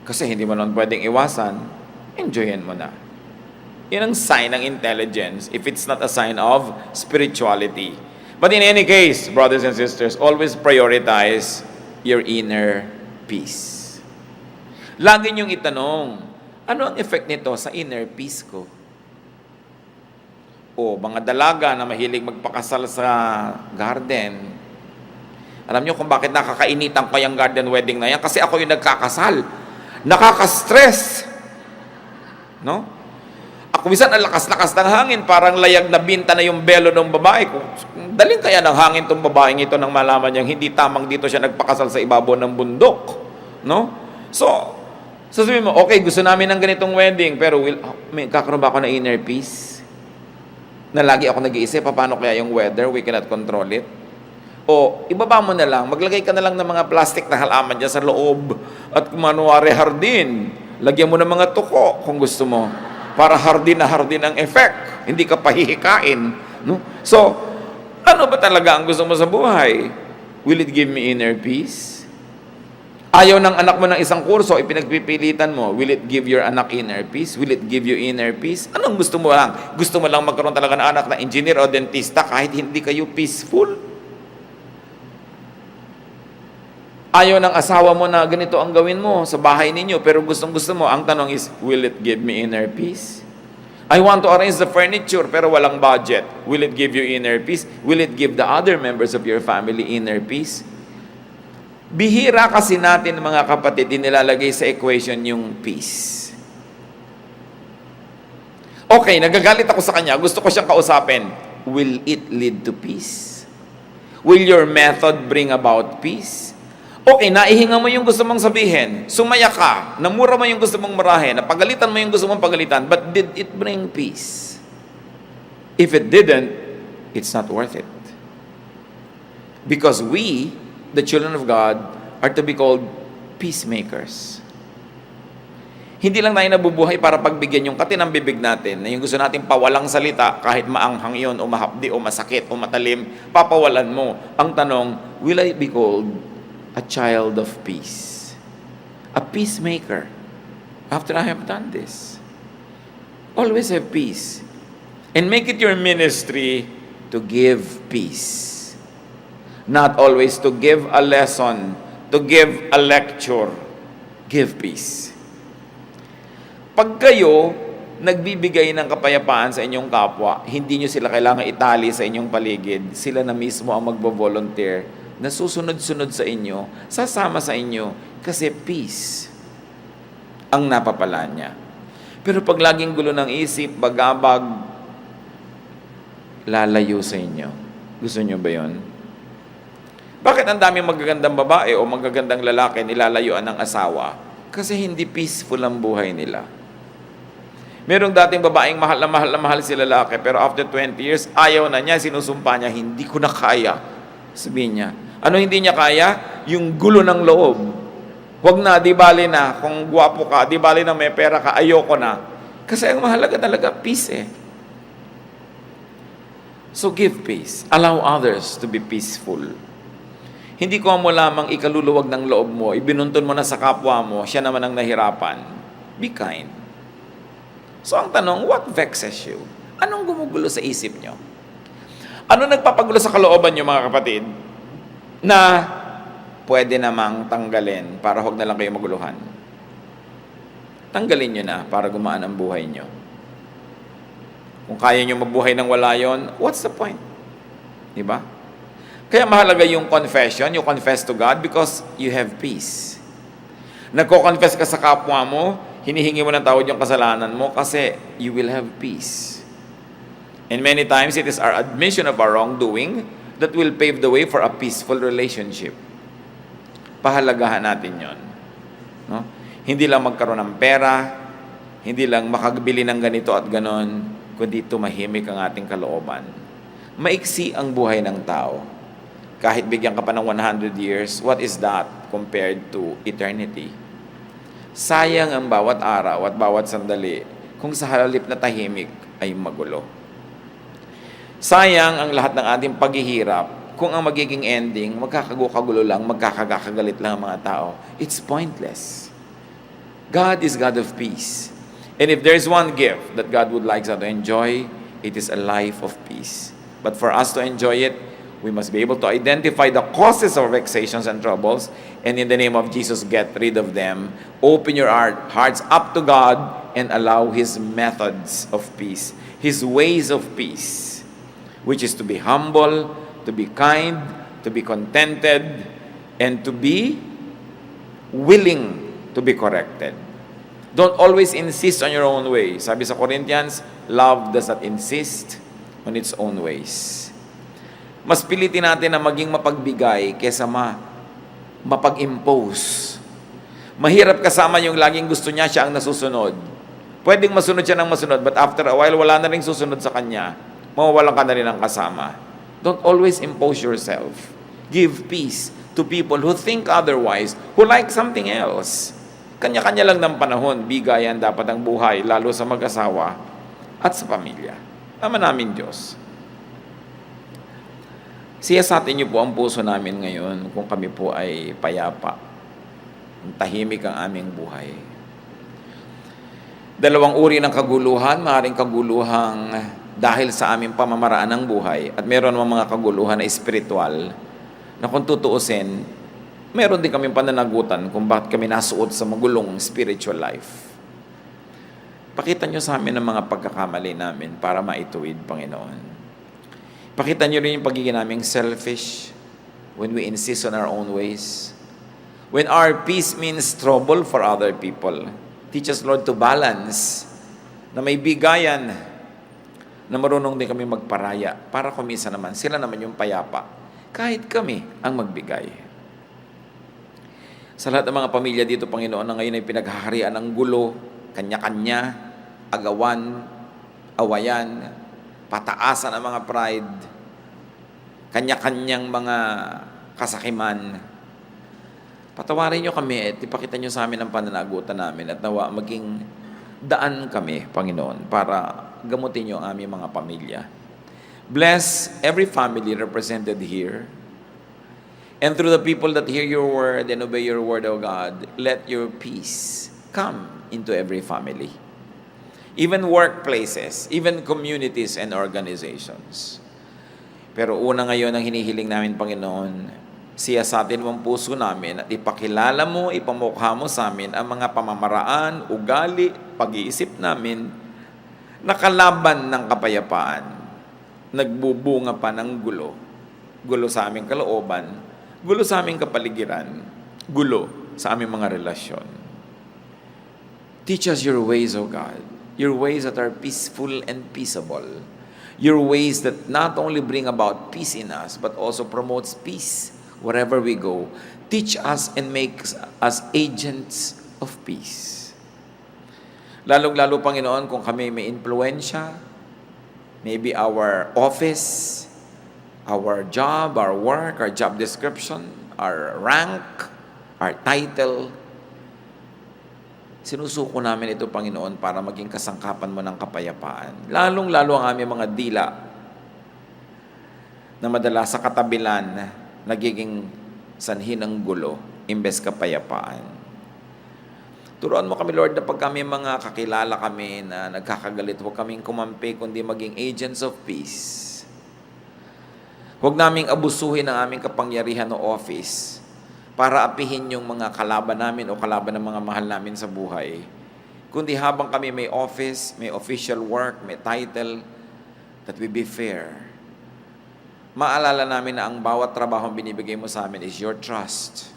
Kasi hindi mo lang pwedeng iwasan, enjoyin mo na. Yan ang sign ng intelligence if it's not a sign of spirituality. But in any case, brothers and sisters, always prioritize your inner peace. Lagi niyong itanong, ano ang effect nito sa inner peace ko? O mga dalaga na mahilig magpakasal sa garden. Alam niyo kung bakit nakakainitan ko yung garden wedding na yan? Kasi ako yung nagkakasal. Nakaka-stress. No? Ako minsan ang lakas-lakas ng hangin, parang layag na binta na yung belo ng babae. Daling kaya ng hangin tong babaeng ito nang malaman niyang hindi tamang dito siya nagpakasal sa ibabaw ng bundok. No? So, sasabihin mo, okay, gusto namin ng ganitong wedding, pero may kakaroon ba ako ng inner peace? Na lagi ako nag-iisip, paano kaya yung weather? We cannot control it. O, ibaba mo na lang, maglagay ka na lang ng mga plastic na halaman dyan sa loob at kumanwari hardin. Lagyan mo ng mga tuko kung gusto mo. Para hardin na hardin ang effect. Hindi ka pahihikain. No? So, ano ba talaga ang gusto mo sa buhay? Will it give me inner peace? Ayaw ng anak mo ng isang kurso, ipinagpipilitan mo. Will it give your anak inner peace? Will it give you inner peace? Anong gusto mo lang? Gusto mo lang magkaroon talaga ng anak na engineer o dentista kahit hindi kayo peaceful? Ayaw ng asawa mo na ganito ang gawin mo sa bahay ninyo, pero gustong-gusto mo. Ang tanong is, will it give me inner peace? I want to arrange the furniture, pero walang budget. Will it give you inner peace? Will it give the other members of your family inner peace? Bihira kasi natin, mga kapatid, nilalagay sa equation yung peace. Okay, nagagalit ako sa kanya, gusto ko siyang kausapin. Will it lead to peace? Will your method bring about peace? Okay, naihinga mo yung gusto mong sabihin, sumaya ka, namura mo yung gusto mong marahin, napagalitan mo yung gusto mong pagalitan, but did it bring peace? If it didn't, it's not worth it. Because we, the children of God, are to be called peacemakers. Hindi lang tayo nabubuhay para pagbigyan yung katinang bibig natin, na yung gusto natin pawalang salita, kahit maanghang yun, o mahapdi, o masakit, o matalim, papawalan mo. Ang tanong, will I be called a child of peace? A peacemaker. After I have done this, always have peace. And make it your ministry to give peace. Not always to give a lesson, to give a lecture. Give peace. Pag kayo nagbibigay ng kapayapaan sa inyong kapwa, hindi nyo sila kailangan itali sa inyong paligid. Sila na mismo ang magbo-volunteer na susunod-sunod sa inyo, sasama sa inyo, kasi peace ang napapala niya. Pero pag laging gulo ng isip, bagabag, lalayo sa inyo. Gusto nyo ba yun? Bakit ang daming magagandang babae o magagandang lalaki nilalayuan ng asawa? Kasi hindi peaceful ang buhay nila. Merong dating babaeng mahal na mahal si lalaki, pero after 20 years, ayaw na niya, sinusumpa niya, hindi ko na kaya. Sabihin niya, ano hindi niya kaya? Yung gulo ng loob. Huwag na, di bali na. Kung guwapo ka, di bali na may pera ka, ayoko na. Kasi ang mahalaga talaga, peace eh. So give peace. Allow others to be peaceful. Hindi ko mo lamang ikaluluwag ng loob mo, ibinuntun mo na sa kapwa mo, siya naman ang nahirapan. Be kind. So ang tanong, what vexes you? Anong gumugulo sa isip nyo? Ano nagpapagulo sa kalooban nyo, mga kapatid, na pwede namang tanggalin para huwag na lang kayo maguluhan? Tanggalin nyo na para gumaan ang buhay nyo. Kung kaya nyo mabuhay ng wala yon, what's the point? Diba? Kaya mahalaga yung confession, you confess to God because you have peace. Nagko-confess ka sa kapwa mo, hinihingi mo ng tawad yung kasalanan mo kasi you will have peace. And many times, it is our admission of our wrongdoing that will pave the way for a peaceful relationship. Pahalagahan natin yon. No? Hindi lang magkaroon ng pera, hindi lang makagbili ng ganito at ganon, kundi tumahimik ang ating kalooban. Maiksi ang buhay ng tao. Kahit bigyan ka pa ng 100 years, what is that compared to eternity? Sayang ang bawat araw at bawat sandali kung sa halip na tahimik ay magulo. Sayang ang lahat ng ating paghihirap kung ang magiging ending, magkakagulo lang, magkakagalit lang ang mga tao. It's pointless. God is God of peace. And if there's one gift that God would like us to enjoy, it is a life of peace. But for us to enjoy it, we must be able to identify the causes of vexations and troubles, and in the name of Jesus, get rid of them. Open your hearts up to God and allow His methods of peace, His ways of peace, which is to be humble, to be kind, to be contented, and to be willing to be corrected. Don't always insist on your own way. Sabi sa Corinthians, love does not insist on its own ways. Mas pilitin natin na maging mapagbigay kesa mapag-impose. Mahirap kasama yung laging gusto niya, siya ang nasusunod. Pwedeng masunod siya ng masunod, but after a while, wala na rin susunod sa kanya. Mawawalan ka na rin ng kasama. Don't always impose yourself. Give peace to people who think otherwise, who like something else. Kanya-kanya lang ng panahon, bigayan dapat ang buhay, lalo sa mag-asawa at sa pamilya. Ama namin Diyos, siyasatin niyo po ang puso namin ngayon kung kami po ay payapa, tahimik ang aming buhay. Dalawang uri ng kaguluhan, maaaring kaguluhang dahil sa aming pamamaraan ng buhay, at meron mga kaguluhan na espiritual na kung tutuusin, meron din kaming pananagutan kung bakit kami nasuot sa magulong spiritual life. Pakita nyo sa amin ang mga pagkakamali namin para maituwid, Panginoon. Pakita nyo rin yung pagiging naming selfish when we insist on our own ways. When our peace means trouble for other people. Teach us, Lord, to balance na may bigayan na marunong din kami magparaya para kumisa naman. Sila naman yung payapa. Kahit kami ang magbigay. Sa lahat ng mga pamilya dito, Panginoon, na ngayon ay pinaghaharian ng gulo, kanya-kanya, agawan, awayan, pataasan ng mga pride, kanya-kanyang mga kasakiman. Patawarin niyo kami at ipakita niyo sa amin ang pananagutan namin at nawa maging daan kami, Panginoon, para gamutin niyo ang aming mga pamilya. Bless every family represented here. And through the people that hear your word and obey your word, O God, let your peace come into every family. Even workplaces, even communities and organizations. Pero una ngayon ang hinihiling namin, Panginoon, siyasatin mo ang puso namin at ipakilala mo, ipamukha mo sa amin ang mga pamamaraan, ugali, pag-iisip namin na kalaban ng kapayapaan. Nagbubunga pa ng gulo. Gulo sa aming kalooban, gulo sa aming kapaligiran, gulo sa aming mga relasyon. Teach us your ways, O God. Your ways that are peaceful and peaceable. Your ways that not only bring about peace in us, but also promotes peace wherever we go. Teach us and make us agents of peace. Lalong-lalo, Panginoon, kung kami may influensya, maybe our office, our job, our work, our job description, our rank, our title. Sinusuko namin ito, Panginoon, para maging kasangkapan mo ng kapayapaan. Lalong-lalo ang aming mga dila na madalas sa katabilan nagiging sanhi ng gulo imbes kapayapaan. Turuan mo kami, Lord, na pag kami mga kakilala kami na nagkakagalit, huwag kaming kumampi, kundi maging agents of peace. Huwag naming abusuhin ang aming kapangyarihan o office para apihin yung mga kalaban namin o kalaban ng mga mahal namin sa buhay. Kundi habang kami may office, may official work, may title, that we be fair. Maalala namin na ang bawat trabaho binibigay mo sa amin is your trust.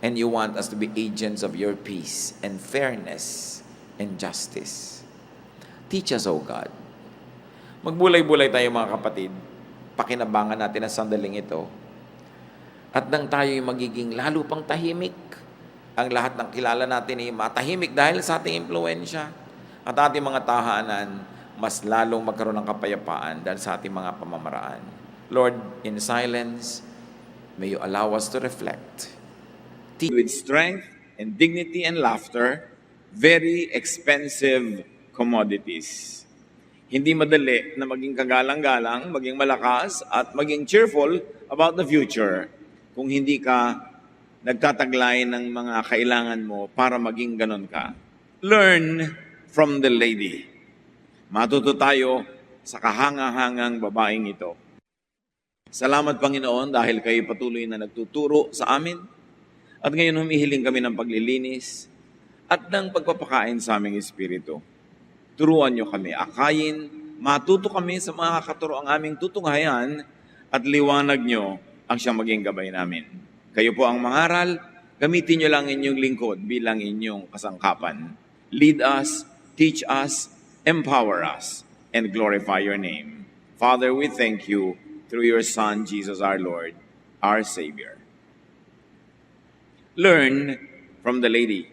And you want us to be agents of your peace and fairness and justice. Teach us, O God. Magbulay-bulay tayo, mga kapatid. Pakinabangan natin ang sandaling ito. At nang tayo'y magiging lalo pang tahimik, ang lahat ng kilala natin ay matahimik dahil sa ating impluensya. At ating mga tahanan, mas lalong magkaroon ng kapayapaan dahil sa ating mga pamamaraan. Lord, in silence, May you allow us to reflect. With strength and dignity and laughter, very expensive commodities. Hindi madali na maging kagalang-galang, maging malakas, at maging cheerful about the future kung hindi ka nagtataglay ng mga kailangan mo para maging ganon ka. Learn from the lady. Matuto tayo sa kahanga-hangang babaeng ito. Salamat, Panginoon, dahil kayo patuloy na nagtuturo sa amin. At ngayon humihiling kami ng paglilinis at ng pagpapakain sa aming espiritu. Turuan niyo kami akayin, matuto kami sa mga katuro ang aming tutunghayan at liwanag niyo ang siyang maging gabay namin. Kayo po ang mangaral, gamitin niyo lang inyong lingkod bilang inyong kasangkapan. Lead us, teach us, empower us, and glorify your name. Father, we thank you through your Son, Jesus our Lord, our Savior. Learn from the lady.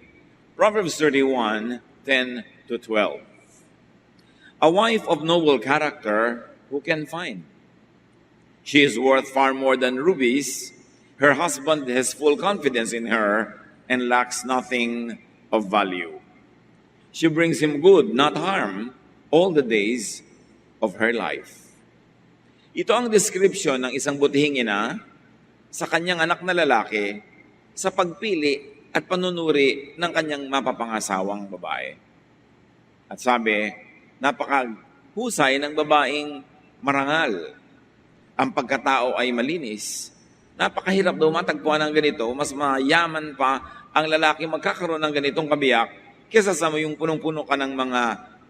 Proverbs 31, 10 to 12. A wife of noble character, who can find? She is worth far more than rubies. Her husband has full confidence in her and lacks nothing of value. She brings him good, not harm, all the days of her life. Ito ang description ng isang butihing ina sa kanyang anak na lalaki sa pagpili at panunuri ng kanyang mapapangasawang babae. At sabi, napakahusay ng babaeng marangal. Ang pagkatao ay malinis. Napakahirap daw matagpuan ng ganito, mas mayaman pa ang lalaki magkakaroon ng ganitong kabiyak kesa sa yung punong-puno ka ng mga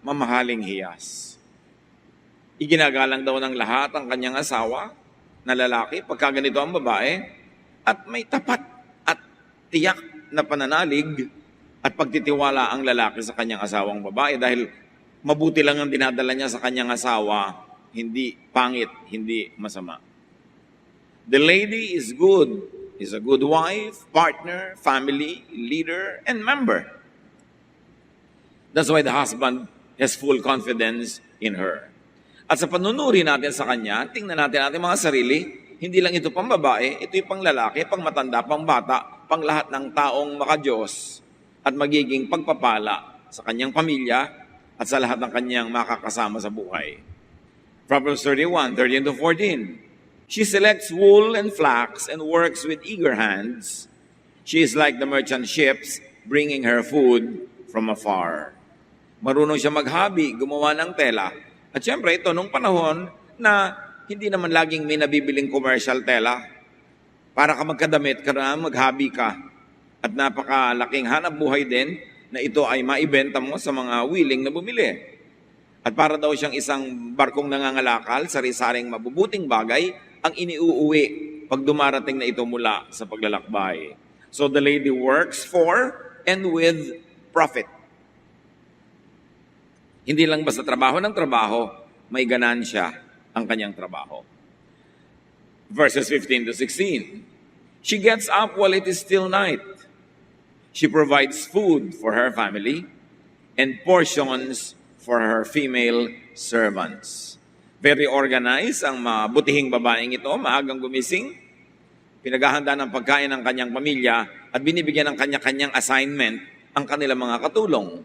mamahaling hiyas. Iginagalang daw ng lahat ang kanyang asawa na lalaki pagka ganito ang babae at may tapat at tiyak na pananalig at pagtitiwala ang lalaki sa kanyang asawang babae dahil mabuti lang ang dinadala niya sa kanyang asawa, hindi pangit, hindi masama. The lady is good, is a good wife, partner, family, leader, and member. That's why the husband has full confidence in her. At sa panunuri natin sa kanya, tingnan natin ating mga sarili, hindi lang ito pang babae, ito yung pang lalaki, pang matanda, pang bata, pang lahat ng taong makadiyos at magiging pagpapala sa kanyang pamilya at sa lahat ng kanyang makakasama sa buhay. Proverbs 31, 13 to 14. She selects wool and flax and works with eager hands. She is like the merchant ships, bringing her food from afar. Marunong siya maghabi, gumawa ng tela. At syempre, ito nung panahon na hindi naman laging may nabibiling commercial tela. Para ka magkadamit, ka maghabi ka. At napakalaking hanap buhay din na ito ay maibenta mo sa mga willing na bumili. At para daw siyang isang barkong nangangalakal, sari-saring mabubuting bagay ang iniuuwi pag dumarating na ito mula sa paglalakbay. So the lady works for and with profit. Hindi lang basta trabaho ng trabaho, may ganansya ang kanyang trabaho. Verses 15 to 16. She gets up while it is still night. She provides food for her family and portions for her female servants. Very organized ang mabutihing babaeng ito, maagang gumising, pinaghahanda ng pagkain ng kanyang pamilya at binibigyan ng kanya-kanyang assignment ang kanilang mga katulong.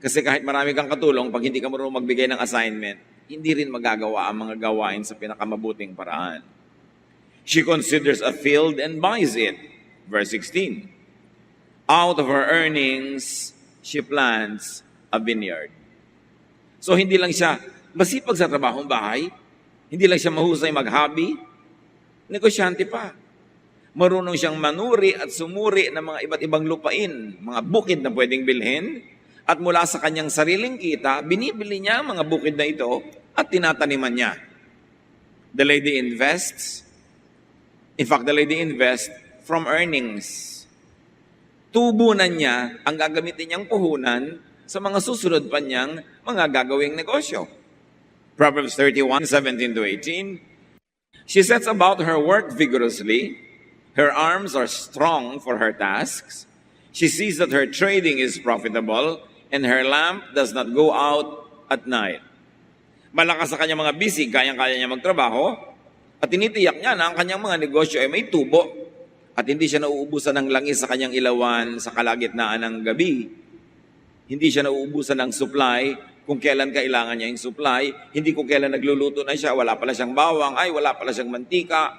Kasi kahit marami kang katulong, pag hindi ka marunong magbigay ng assignment, hindi rin magagawa ang mga gawain sa pinakamabuting paraan. She considers a field and buys it. Verse 16. Out of her earnings, she plants a vineyard. So hindi lang siya masipag sa trabahong bahay, hindi lang siya mahusay maghabi, negosyante pa. Marunong siyang manuri at sumuri ng mga iba't ibang lupain, mga bukid na pwedeng bilhin, at mula sa kanyang sariling kita, binibili niya ang mga bukid na ito at tinataniman niya. The lady invests. In fact, the lady invests from earnings. Tubunan niya ang gagamitin niyang puhunan sa mga susunod pa niyang mga gagawing negosyo. Proverbs 31, 17 to 18. She sets about her work vigorously. Her arms are strong for her tasks. She sees that her trading is profitable and her lamp does not go out at night. Malakas sa kanya mga busy, kayang-kaya niya magtrabaho. At tinitiyak niya na ang kanyang mga negosyo ay may tubo at hindi siya nauubusan ng langis sa kanyang ilawan sa kalagitnaan ng gabi. Hindi siya nauubusan ng supply kung kailan kailangan niya yung supply. Hindi kung kailan nagluluto na siya, wala pala siyang bawang, ay wala pala siyang mantika.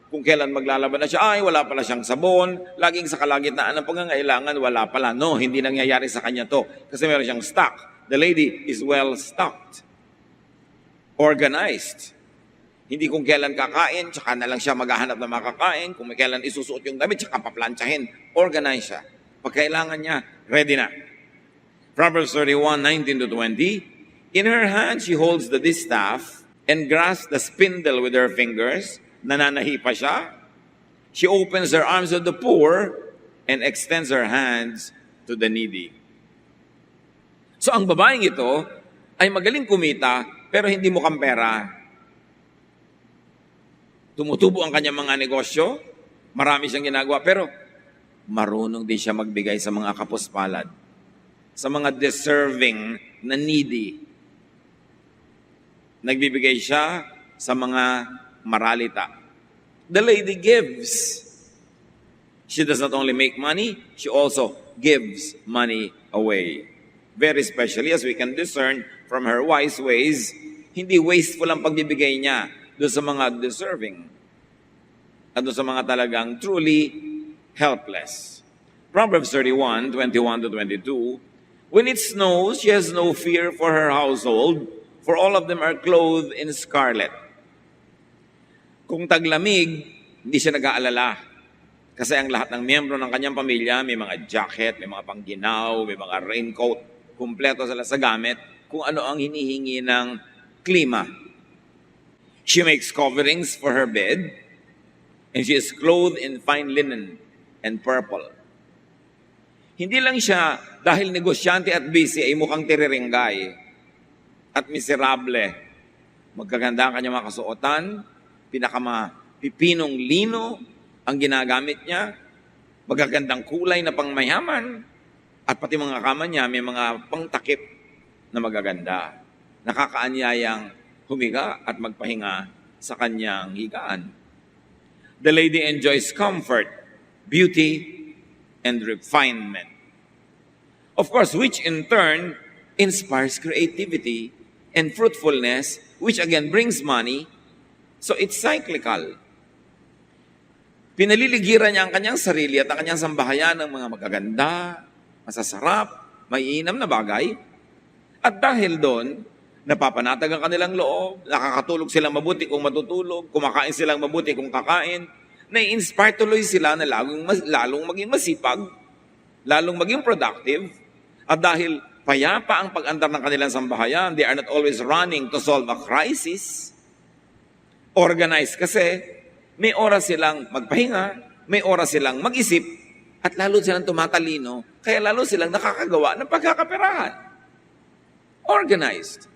Kung kailan maglalaban na siya, ay wala pala siyang sabon. Laging sa kalagitnaan ng pangangailangan, wala pala. No, hindi nangyayari sa kanya to kasi meron siyang stock. The lady is well stocked. Organized. Hindi kung kailan kakain, tsaka na lang siya maghahanap ng makakain. Kung may kailan isusuot yung damit, tsaka paplantsahin. Organize siya. Pag kailangan niya, ready na. Proverbs 31:19-20. In her hand, she holds the distaff and grasps the spindle with her fingers. Nananahi pa siya. She opens her arms to the poor and extends her hands to the needy. So ang babaeng ito ay magaling kumita pero hindi mukhang pera. Tumutubo ang kanyang mga negosyo, marami siyang ginagawa, pero marunong din siya magbigay sa mga kapuspalad, sa mga deserving na needy. Nagbibigay siya sa mga maralita. The lady gives. She does not only make money, she also gives money away. Very especially as we can discern from her wise ways, hindi wasteful ang pagbibigay niya doon sa mga deserving at doon sa mga talagang truly helpless. Proverbs 31:21-22. When it snows, she has no fear for her household, for all of them are clothed in scarlet. Kung taglamig, hindi siya nag-aalala. Kasi ang lahat ng miyembro ng kanyang pamilya, may mga jacket, may mga pangginaw, may mga raincoat, kumpleto sila sa gamit kung ano ang hinihingi ng klima. She makes coverings for her bed, and she is clothed in fine linen and purple. Hindi lang siya, dahil negosyante at busy, ay mukhang tiriringgay at miserable. Magkaganda ang kanyang mga kasuotan, pinakamapipinong lino ang ginagamit niya, magagandang kulay na pangmayaman, at pati mga kama niya may mga pangtakip na magaganda. Nakakaanyayang humiga at magpahinga sa kanyang higaan. The lady enjoys comfort, beauty, and refinement. Of course, which in turn inspires creativity and fruitfulness, which again brings money. So it's cyclical. Pinaliligiran niya ang kanyang sarili at ang kanyang sambahayan ng mga magaganda, masasarap, maiinam na bagay. At dahil doon, napapanatag ang kanilang loob, nakakatulog silang mabuti kung matutulog, kumakain silang mabuti kung kakain, nai-inspire tuloy sila na lalong maging masipag, lalong maging productive, at dahil payapa ang pag-andar ng kanilang sambahayan, they are not always running to solve a crisis. Organized kasi, may oras silang magpahinga, may oras silang mag-isip, at lalo silang tumatalino, kaya lalo silang nakakagawa ng pagkakaperahan. Organized.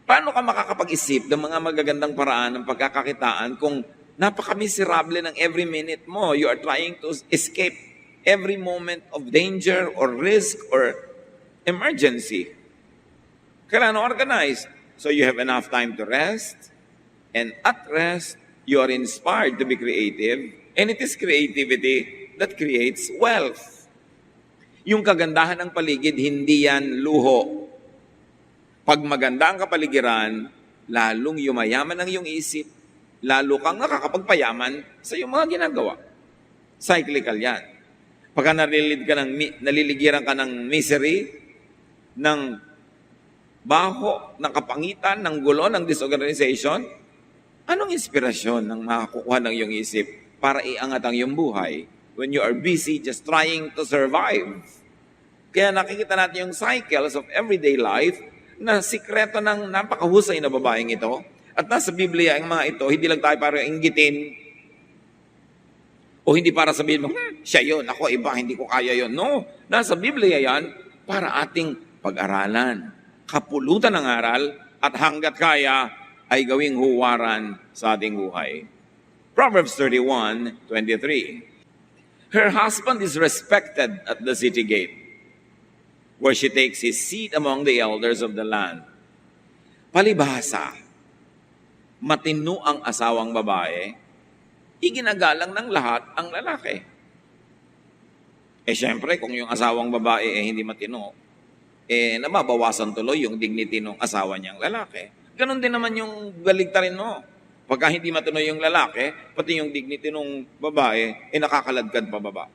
Paano ka makakapag-isip ng mga magagandang paraan ng pagkakakitaan kung napaka-miserable ng every minute mo? You are trying to escape every moment of danger or risk or emergency. Kailangan organized. So you have enough time to rest. And at rest, you are inspired to be creative. And it is creativity that creates wealth. Yung kagandahan ng paligid, hindi yan luho. Pag maganda ang kapaligiran, lalong yumayaman ang iyong isip, lalo kang nakakapagpayaman sa iyong mga ginagawa. Cyclical yan. Pagka naliligiran ka ng misery, ng baho, ng kapangitan, ng gulo, ng disorganization, anong inspirasyon ng makakukuha ng iyong isip para iangat ang iyong buhay when you are busy just trying to survive? Kaya nakikita natin yung cycles of everyday life na sikreto ng napakahusay na babaeng ito. At nasa Biblia ang mga ito, hindi lang tayo para inggitin o hindi para sabihin mo, siya yun, ako iba, hindi ko kaya yun. No, nasa Biblia yan para ating pag-aralan, kapulutan ng aral, at hanggat kaya ay gawing huwaran sa ating buhay. Proverbs 31:23. Her husband is respected at the city gate, where she takes his seat among the elders of the land. Palibhasa, matino ang asawang babae, iginagalang ng lahat ang lalaki. Siyempre, kung yung asawang babae hindi matino, nababawasan tuloy yung dignity ng asawa niyang lalaki. Ganon din naman yung baligtarin mo. Pagka hindi matino yung lalaki, pati yung dignity ng babae, nakakaladkad pababa.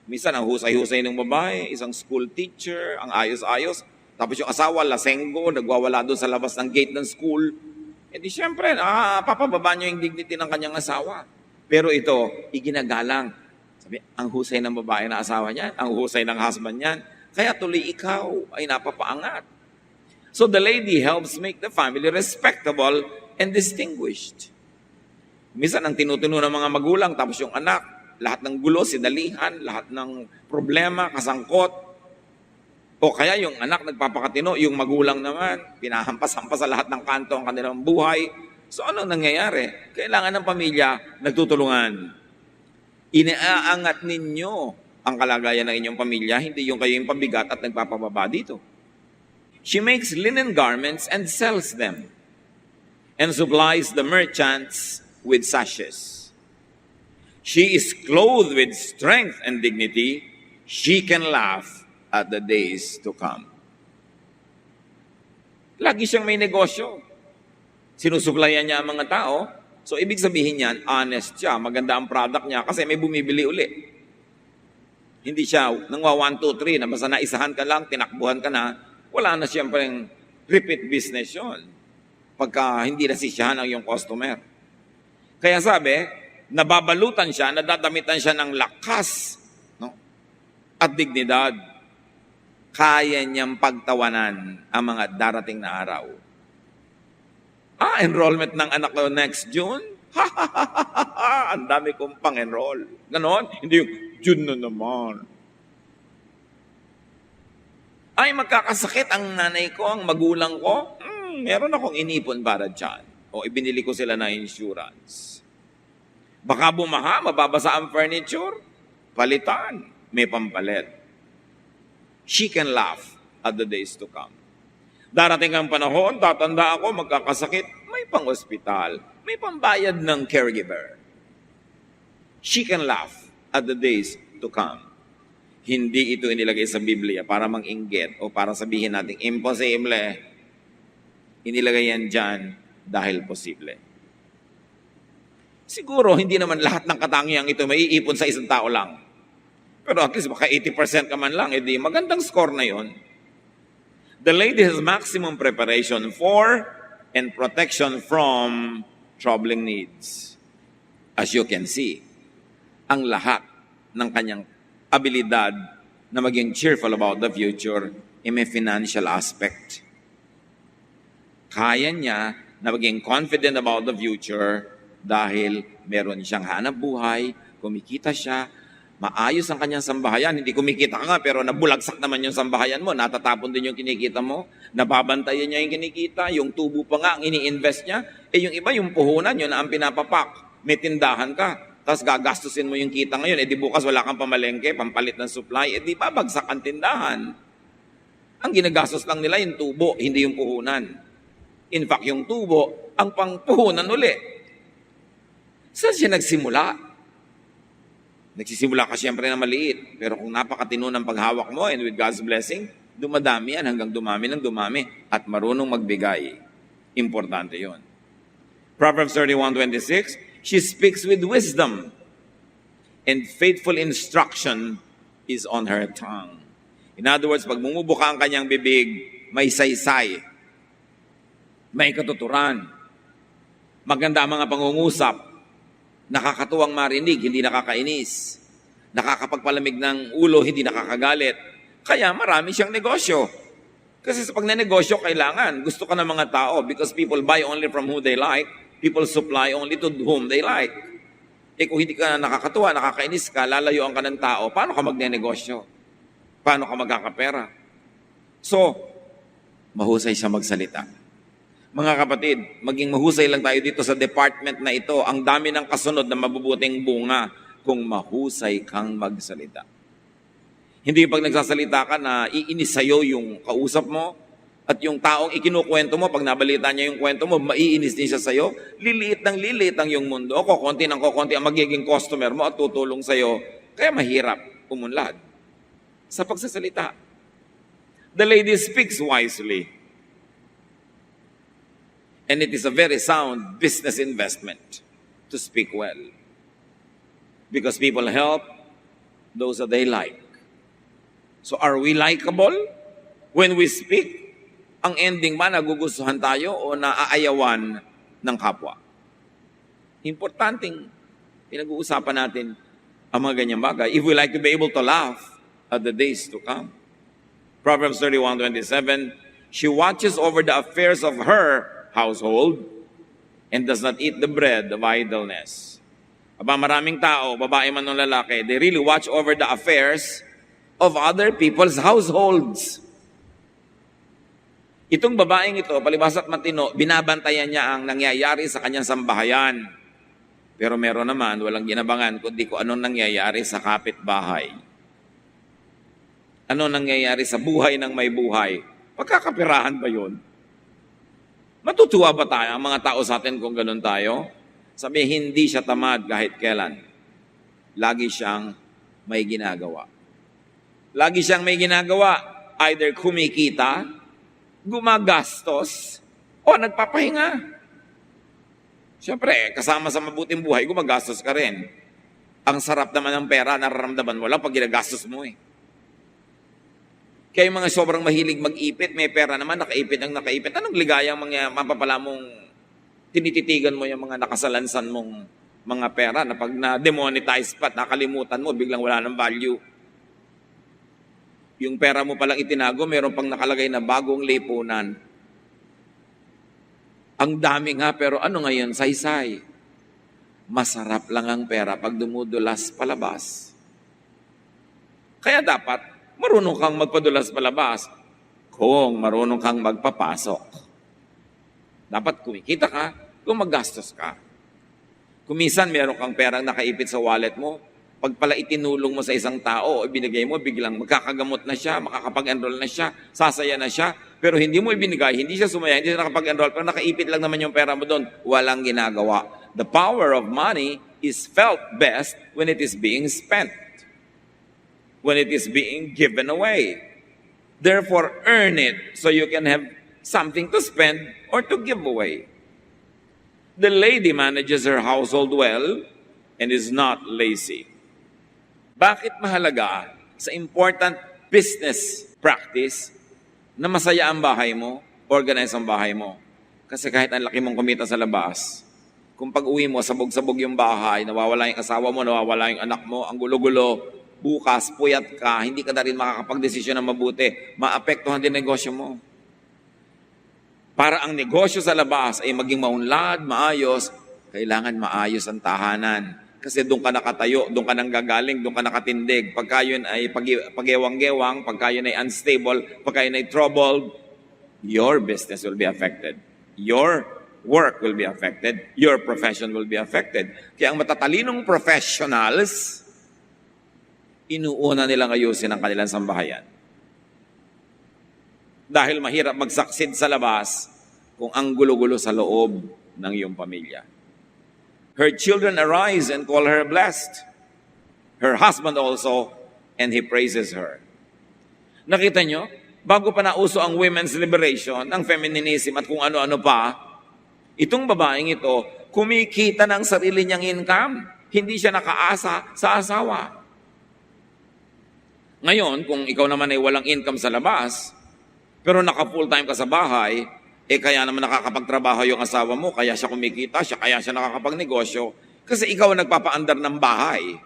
Minsan, ang husay-husay ng babae, isang school teacher, ang ayos-ayos, tapos yung asawa, lasenggo, nagwawala doon sa labas ng gate ng school. Di syempre, papababa niyo yung dignity ng kanyang asawa. Pero ito, iginagalang. Sabi, ang husay ng babae na asawa niyan, ang husay ng husband niyan, kaya tuloy ikaw ay napapaangat. So the lady helps make the family respectable and distinguished. Minsan ang tinutuno ng mga magulang, tapos yung anak, lahat ng gulo, sinalihan, lahat ng problema, kasangkot. O kaya yung anak nagpapakatino, yung magulang naman, pinahampas-hampas sa lahat ng kanto ang kanilang buhay. So ano nangyayari? Kailangan ng pamilya nagtutulungan. Inaangat ninyo ang kalagayan ng inyong pamilya, hindi yung kayo yung pabigat at nagpapababa dito. She makes linen garments and sells them, and supplies the merchants with sashes. She is clothed with strength and dignity. She can laugh at the days to come. Lagi siyang may negosyo. Sinusuplayan niya ang mga tao. So, ibig sabihin niyan, honest siya. Maganda ang product niya kasi may bumibili uli. Hindi siya nangwa 1, 2, 3 na basta naisahan ka lang, tinakbuhan ka na, wala na siyempre repeat business yun. Pagka hindi nasisiyahan ang iyong customer. Kaya sabi, nababalutan siya, nadadamitan siya ng lakas, no? At dignidad. Kaya niyang pagtawanan ang mga darating na araw. Enrollment ng anak ko next June? Ang dami kong pang-enroll. Ganon? Hindi yung June na naman. Ay, magkakasakit ang nanay ko, ang magulang ko. Meron akong inipon para dyan. O ibinili ko sila na insurance. Baka bumaha, mababasa ang furniture. Palitan. May pampalit. She can laugh at the days to come. Darating ang panahon, tatanda ako, magkakasakit, may pang-ospital, may pambayad ng caregiver. She can laugh at the days to come. Hindi ito inilagay sa Biblia para mang-inggit o para sabihin natin, imposible. Inilagay yan dyan dahil posible. Siguro, hindi naman lahat ng katangiang ito maiipon sa isang tao lang. Pero at least baka 80% ka man lang, edi magandang score na yon. The lady has maximum preparation for and protection from troubling needs. As you can see, ang lahat ng kanyang abilidad na maging cheerful about the future ay may financial aspect. Kaya niya na maging confident about the future dahil meron siyang hanap buhay, kumikita siya, maayos ang kanyang sambahayan. Hindi kumikita ka nga, pero nabulagsak naman yung sambahayan mo. Natatapon din yung kinikita mo. Nababantayan niya yung kinikita. Yung tubo pa nga ang ini-invest niya. Yung iba, yung puhunan, yun na ang pinapapak. May tindahan ka. Tapos gagastusin mo yung kita ngayon. Di bukas wala kang pamalengke, pampalit ng supply. Di babagsak ang tindahan. Ang ginagastos lang nila yung tubo, hindi yung puhunan. In fact, yung tubo, ang pangpuhunan uli. Saan siya nagsimula? Nagsisimula ka siyempre na maliit. Pero kung napakatino ng paghawak mo and with God's blessing, dumadami yan hanggang dumami ng dumami at marunong magbigay. Importante yon. Proverbs 31:26, she speaks with wisdom and faithful instruction is on her tongue. In other words, pag bumubuka ang kanyang bibig, may saysay, may katuturan, maganda ang mga pangungusap, nakakatuwang marinig, hindi nakakainis. Nakakapagpalamig ng ulo, hindi nakakagalit. Kaya marami siyang negosyo. Kasi sa pagnenegosyo, kailangan. Gusto ka ng mga tao because people buy only from who they like. People supply only to whom they like. Kung hindi ka nakakatuwa, nakakainis ka, lalayuan ka ng tao, paano ka magnenegosyo? Paano ka magkakapera? So, mahusay siya magsalita. Mga kapatid, maging mahusay lang tayo dito sa department na ito. Ang dami ng kasunod na mabubuting bunga kung mahusay kang magsalita. Hindi pag nagsasalita ka na iinis sa'yo yung kausap mo, At yung taong ikinukwento mo, pag nabalita niya yung kwento mo, maiinis din siya sa'yo. Liliit ng liliit ang yung mundo. Kokonti ng kokonti ang magiging customer mo at tutulong sa'yo. Kaya mahirap umunlad sa pagsasalita. The lady speaks wisely. And it is a very sound business investment to speak well. Because people help those that they like. So are we likable when we speak? Ang ending ba, nagugustuhan tayo o naaayawan ng kapwa? Importanteng pinag-uusapan natin ang mga ganyang bagay if we like to be able to laugh at the days to come. Proverbs 31:27, she watches over the affairs of her household and does not eat the bread of idleness. Aba, maraming tao, babae man o lalaki, they really watch over the affairs of other people's households. Itong babaeng ito, palibhas at matino, binabantayan niya ang nangyayari sa kanyang sambahayan. Pero meron naman, walang ginabangan, kundi kung anong nangyayari sa kapitbahay. Ano nangyayari sa buhay ng may buhay? Pagkakapirahan ba yun? Matutuwa ba tayo, ang mga tao sa atin kung ganun tayo? Sabi, hindi siya tamad kahit kailan. Lagi siyang may ginagawa. Lagi siyang may ginagawa. Either kumikita, gumagastos, o nagpapahinga. Siyempre, kasama sa mabuting buhay, gumagastos ka rin. Ang sarap naman ng pera, nararamdaman mo lang pag ginagastos mo eh. Kaya yung mga sobrang mahilig mag-ipit, may pera naman, nakaipit ang nakaipit. Anong ligayang mga mapapala mong tinititigan mo yung mga nakasalansan mong mga pera na pag na-demonetize pa at nakalimutan mo, biglang wala ng value. Yung pera mo palang itinago, meron pang nakalagay na bagong lipunan. Ang dami nga, pero ano ngayon? Saysay. Masarap lang ang pera pag dumudulas palabas. Kaya dapat, marunong kang magpadulas palabas kung marunong kang magpapasok. Dapat kumikita ka, kung maggastos ka. Kung minsan meron kang perang nakaipit sa wallet mo, pag pala itinulong mo sa isang tao o ibinigay mo, biglang magkakagamot na siya, makakapag-enroll na siya, sasaya na siya, pero hindi mo ibinigay, hindi siya sumaya, hindi siya nakapag-enroll, pero nakaipit lang naman yung pera mo doon, walang ginagawa. The power of money is felt best when it is being spent, when it is being given away. Therefore, earn it so you can have something to spend or to give away. The lady manages her household well and is not lazy. Bakit mahalaga sa important business practice na masaya ang bahay mo, organize ang bahay mo? Kasi kahit ang laki mong kumita sa labas, kung pag-uwi mo, sabog-sabog yung bahay, nawawala yung asawa mo, nawawala yung anak mo, ang gulo-gulo, bukas, puyat ka, hindi ka na rin makakapag-desisyon ng mabuti, maapektuhan din negosyo mo. Para ang negosyo sa labas ay maging maunlad, maayos, kailangan maayos ang tahanan. Kasi doon ka nakatayo, doon ka nanggagaling, doon ka nakatindig. Pagka yun ay pag-ewang-gewang, pagka yun ay unstable, pagka yun ay troubled, your business will be affected. Your work will be affected. Your profession will be affected. Kaya ang matatalinong professionals, inuuna nilang ayusin ang kanilang sambahayan. Dahil mahirap mag-succeed sa labas kung ang gulo-gulo sa loob ng iyong pamilya. Her children arise and call her blessed. Her husband also, and he praises her. Nakita nyo? Bago pa nauso ang women's liberation, ang feminism at kung ano-ano pa, itong babaeng ito, kumikita ng sarili niyang income. Hindi siya nakaasa sa asawa. Ngayon, kung ikaw naman ay walang income sa labas, pero naka-full time ka sa bahay, kaya naman nakakapagtrabaho yung asawa mo, kaya siya kumikita, kaya siya nakakapagnegosyo. Kasi ikaw ang nagpapaandar ng bahay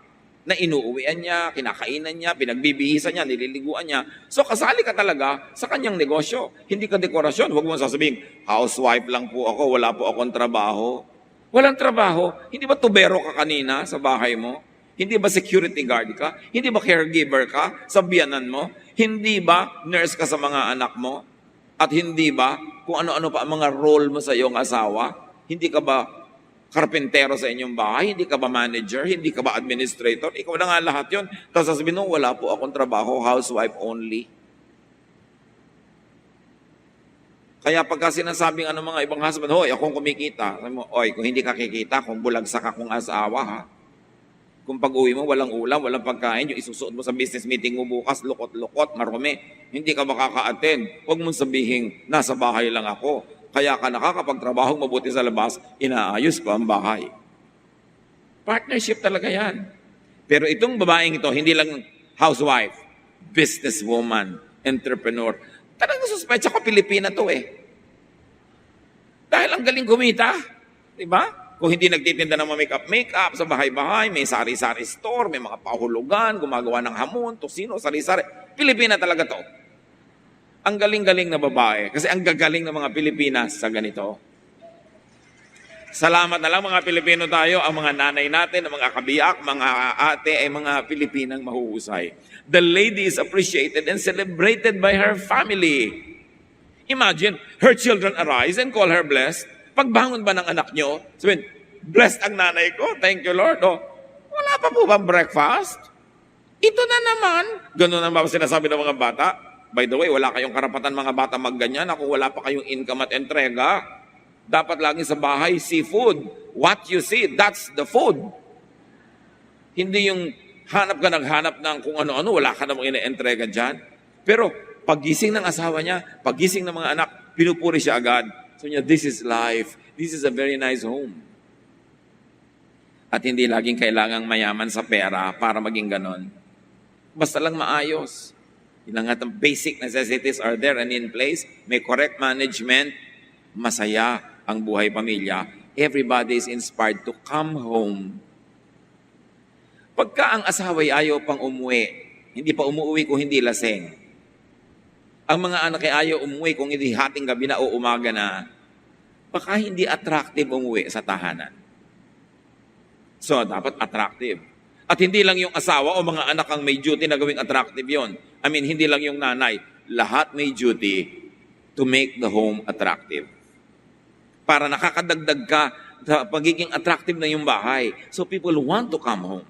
na inuuwian niya, kinakainan niya, pinagbibihisan niya, nililiguan niya. So kasali ka talaga sa kanyang negosyo. Hindi ka dekorasyon. Huwag mo sasabihin, housewife lang po ako, wala po akong trabaho. Walang trabaho. Hindi ba tubero ka kanina sa bahay mo? Hindi ba security guard ka? Hindi ba caregiver ka sa biyanan mo? Hindi ba nurse ka sa mga anak mo? At hindi ba kung ano-ano pa ang mga role mo sa iyong asawa? Hindi ka ba karpentero sa inyong bahay? Hindi ka ba manager? Hindi ka ba administrator? Ikaw na nga lahat yun. Tapos sasabihin mo, wala po akong trabaho, housewife only. Kaya pagka sinasabing mga ibang husband, hoy, akong kumikita. Sabi mo, oy, kung hindi ka kikita, kung bulagsak akong asawa, ha? Kung pag-uwi mo, walang ulam, walang pagkain, yung isusuot mo sa business meeting mo bukas, lukot-lukot, marumi, hindi ka makaka-attend. Huwag mong sabihin, nasa bahay lang ako. Kaya ka nakakapagtrabaho mabuti sa labas, inaayos ko ang bahay. Partnership talaga yan. Pero itong babaeng ito, hindi lang housewife, businesswoman, entrepreneur. Talagang suspecha ko, Pilipina to eh. Dahil ang galing kumita. Diba? Kung hindi nagtitinda ng mga make-up sa bahay-bahay, may sari-sari store, may mga pahulugan, gumagawa ng hamon, tosino, sari-sari. Pilipina talaga to. Ang galing-galing na babae. Kasi ang gagaling ng mga Pilipinas sa ganito. Salamat na lang mga Pilipino tayo, ang mga nanay natin, ang mga kabiyak, mga ate, ay mga Pilipinang mahuhusay. The lady is appreciated and celebrated by her family. Imagine, her children arise and call her blessed. Pagbangon ba ng anak nyo, sabihin, blessed ang nanay ko, thank you Lord. O, wala pa po bang breakfast? Ito na naman. Ganun na ba sinasabi ng mga bata? By the way, wala kayong karapatan mga bata magganyan kung wala pa kayong income at entrega. Dapat lagi sa bahay, seafood. What you see, that's the food. Hindi yung hanap ka naghanap ng kung ano-ano, wala ka namang ina-entrega dyan. Pero pagising ng asawa niya, pagising ng mga anak, pinupuri siya agad. So niya, this is life. This is a very nice home. At hindi laging kailangang mayaman sa pera para maging ganon. Basta lang maayos. Lahat ng basic necessities are there and in place. May correct management. Masaya ang buhay pamilya. Everybody is inspired to come home. Pagka ang asawa ay ayaw pang umuwi, hindi pa umuwi kung hindi laseng. Ang mga anak ay ayaw umuwi kung hindi hating gabi na o umaga na, baka hindi attractive umuwi sa tahanan. So, dapat attractive. At hindi lang yung asawa o mga anak ang may duty na gawing attractive yon. I mean, hindi lang yung nanay. Lahat may duty to make the home attractive. Para nakakadagdag ka sa pagiging attractive na yung bahay. So, people want to come home.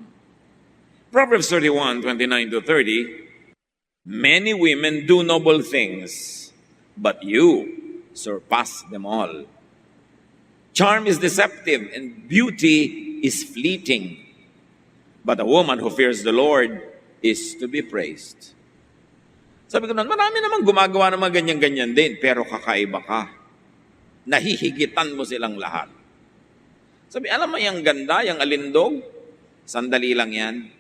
Proverbs 31:29-30, many women do noble things, but you surpass them all. Charm is deceptive and beauty is fleeting. But a woman who fears the Lord is to be praised. Sabi ko noon, marami namang gumagawa ng mga ganyan-ganyan din, pero kakaiba ka. Nahihigitan mo silang lahat. Sabi, alam mo yung ganda, yung alindog? Sandali lang yan.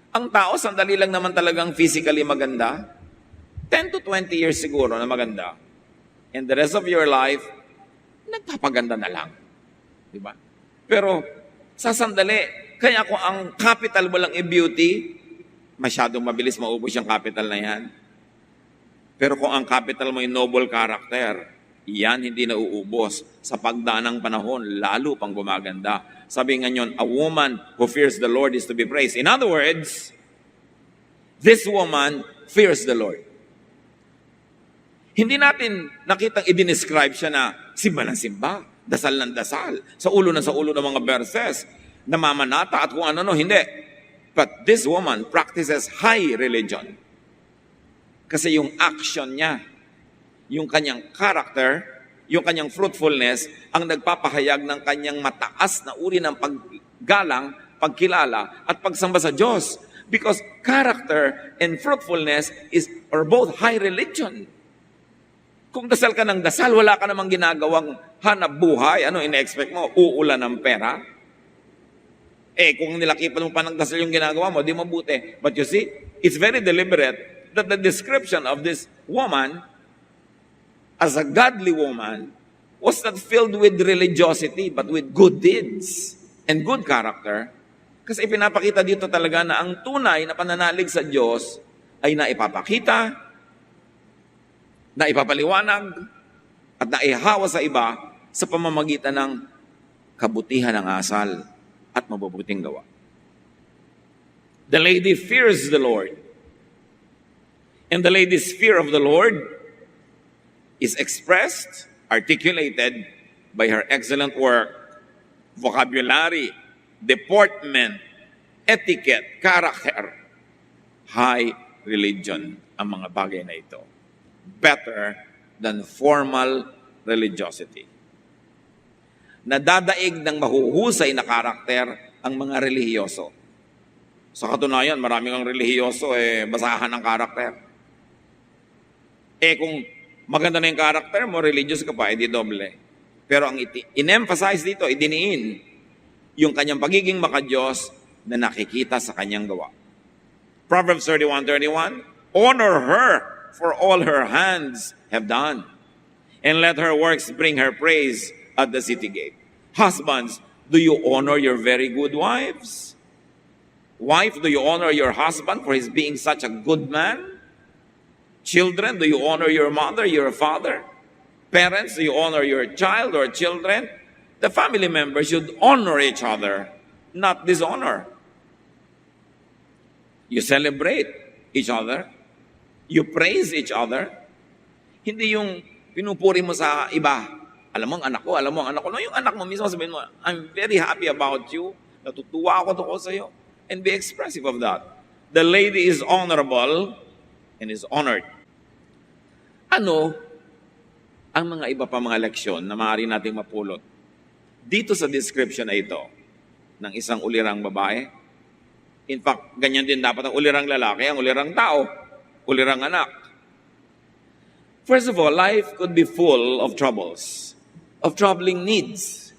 Ang tao, sandali lang naman talagang physically maganda. 10 to 20 years siguro na maganda. And the rest of your life, nagpapaganda na lang. Diba? Pero, sa sandali, kaya kung ang capital mo lang beauty, masyadong mabilis maubos yung capital na yan. Pero kung ang capital mo yung noble character, yan hindi nauubos. Sa pagdaan ng panahon, lalo pang gumaganda. Sabi nga nyon, a woman who fears the Lord is to be praised. In other words, this woman fears the Lord. Hindi natin nakitang i-describe siya na simba ng simba, dasal ng dasal, sa ulo ng mga verses, namamanata at kung ano-ano, hindi. But this woman practices high religion. Kasi yung action niya, yung kanyang character, yung kanyang fruitfulness, ang nagpapahayag ng kanyang mataas na uri ng paggalang, pagkilala, at pagsamba sa Diyos. Because character and fruitfulness are both high religion. Kung dasal ka ng dasal, wala ka namang ginagawang hanap buhay, ano ina-expect mo? Uulan ng pera? Kung nilakipan mo pa ng dasal yung ginagawa mo, di mabuti. But you see, it's very deliberate that the description of this woman as a godly woman was not filled with religiosity but with good deeds and good character. Kasi ipinapakita dito talaga na ang tunay na pananalig sa Diyos ay naipapakita, naipapaliwanag, at naihawa sa iba sa pamamagitan ng kabutihan ng asal at mabubuting gawa. The lady fears the Lord. And the lady's fear of the Lord is expressed, articulated by her excellent work, vocabulary, deportment, etiquette, character, high religion ang mga bagay na ito. Better than formal religiosity. Nadadaig ng mahuhusay na karakter ang mga relihiyoso. Sa katunayan, maraming ang relihiyoso, basahan ng karakter. Kung maganda na yung karakter mo, religious ka pa, di doble. Pero ang in-emphasize dito, idiniin, yung kanyang pagiging makadiyos na nakikita sa kanyang gawa. Proverbs 31:31, honor her for all her hands have done, and let her works bring her praise at the city gate. Husbands, do you honor your very good wives? Wife, do you honor your husband for his being such a good man? Children, do you honor your mother, your father? Parents, do you honor your child or children? The family members should honor each other, not dishonor. You celebrate each other. You praise each other. Hindi yung pinupuri mo sa iba. Alam mo ang anak ko, alam mo ang anak ko. No, yung anak mo mismo sabihin mo, I'm very happy about you. Natutuwa ako tungkol sa iyo. And be expressive of that. The lady is honorable and is honored. Ano ang mga iba pa mga leksyon na maaari nating mapulot dito sa description na ito ng isang ulirang babae? In fact, ganyan din dapat ang ulirang lalaki, ang ulirang tao, ulirang anak. First of all, life could be full of troubles, of troubling needs.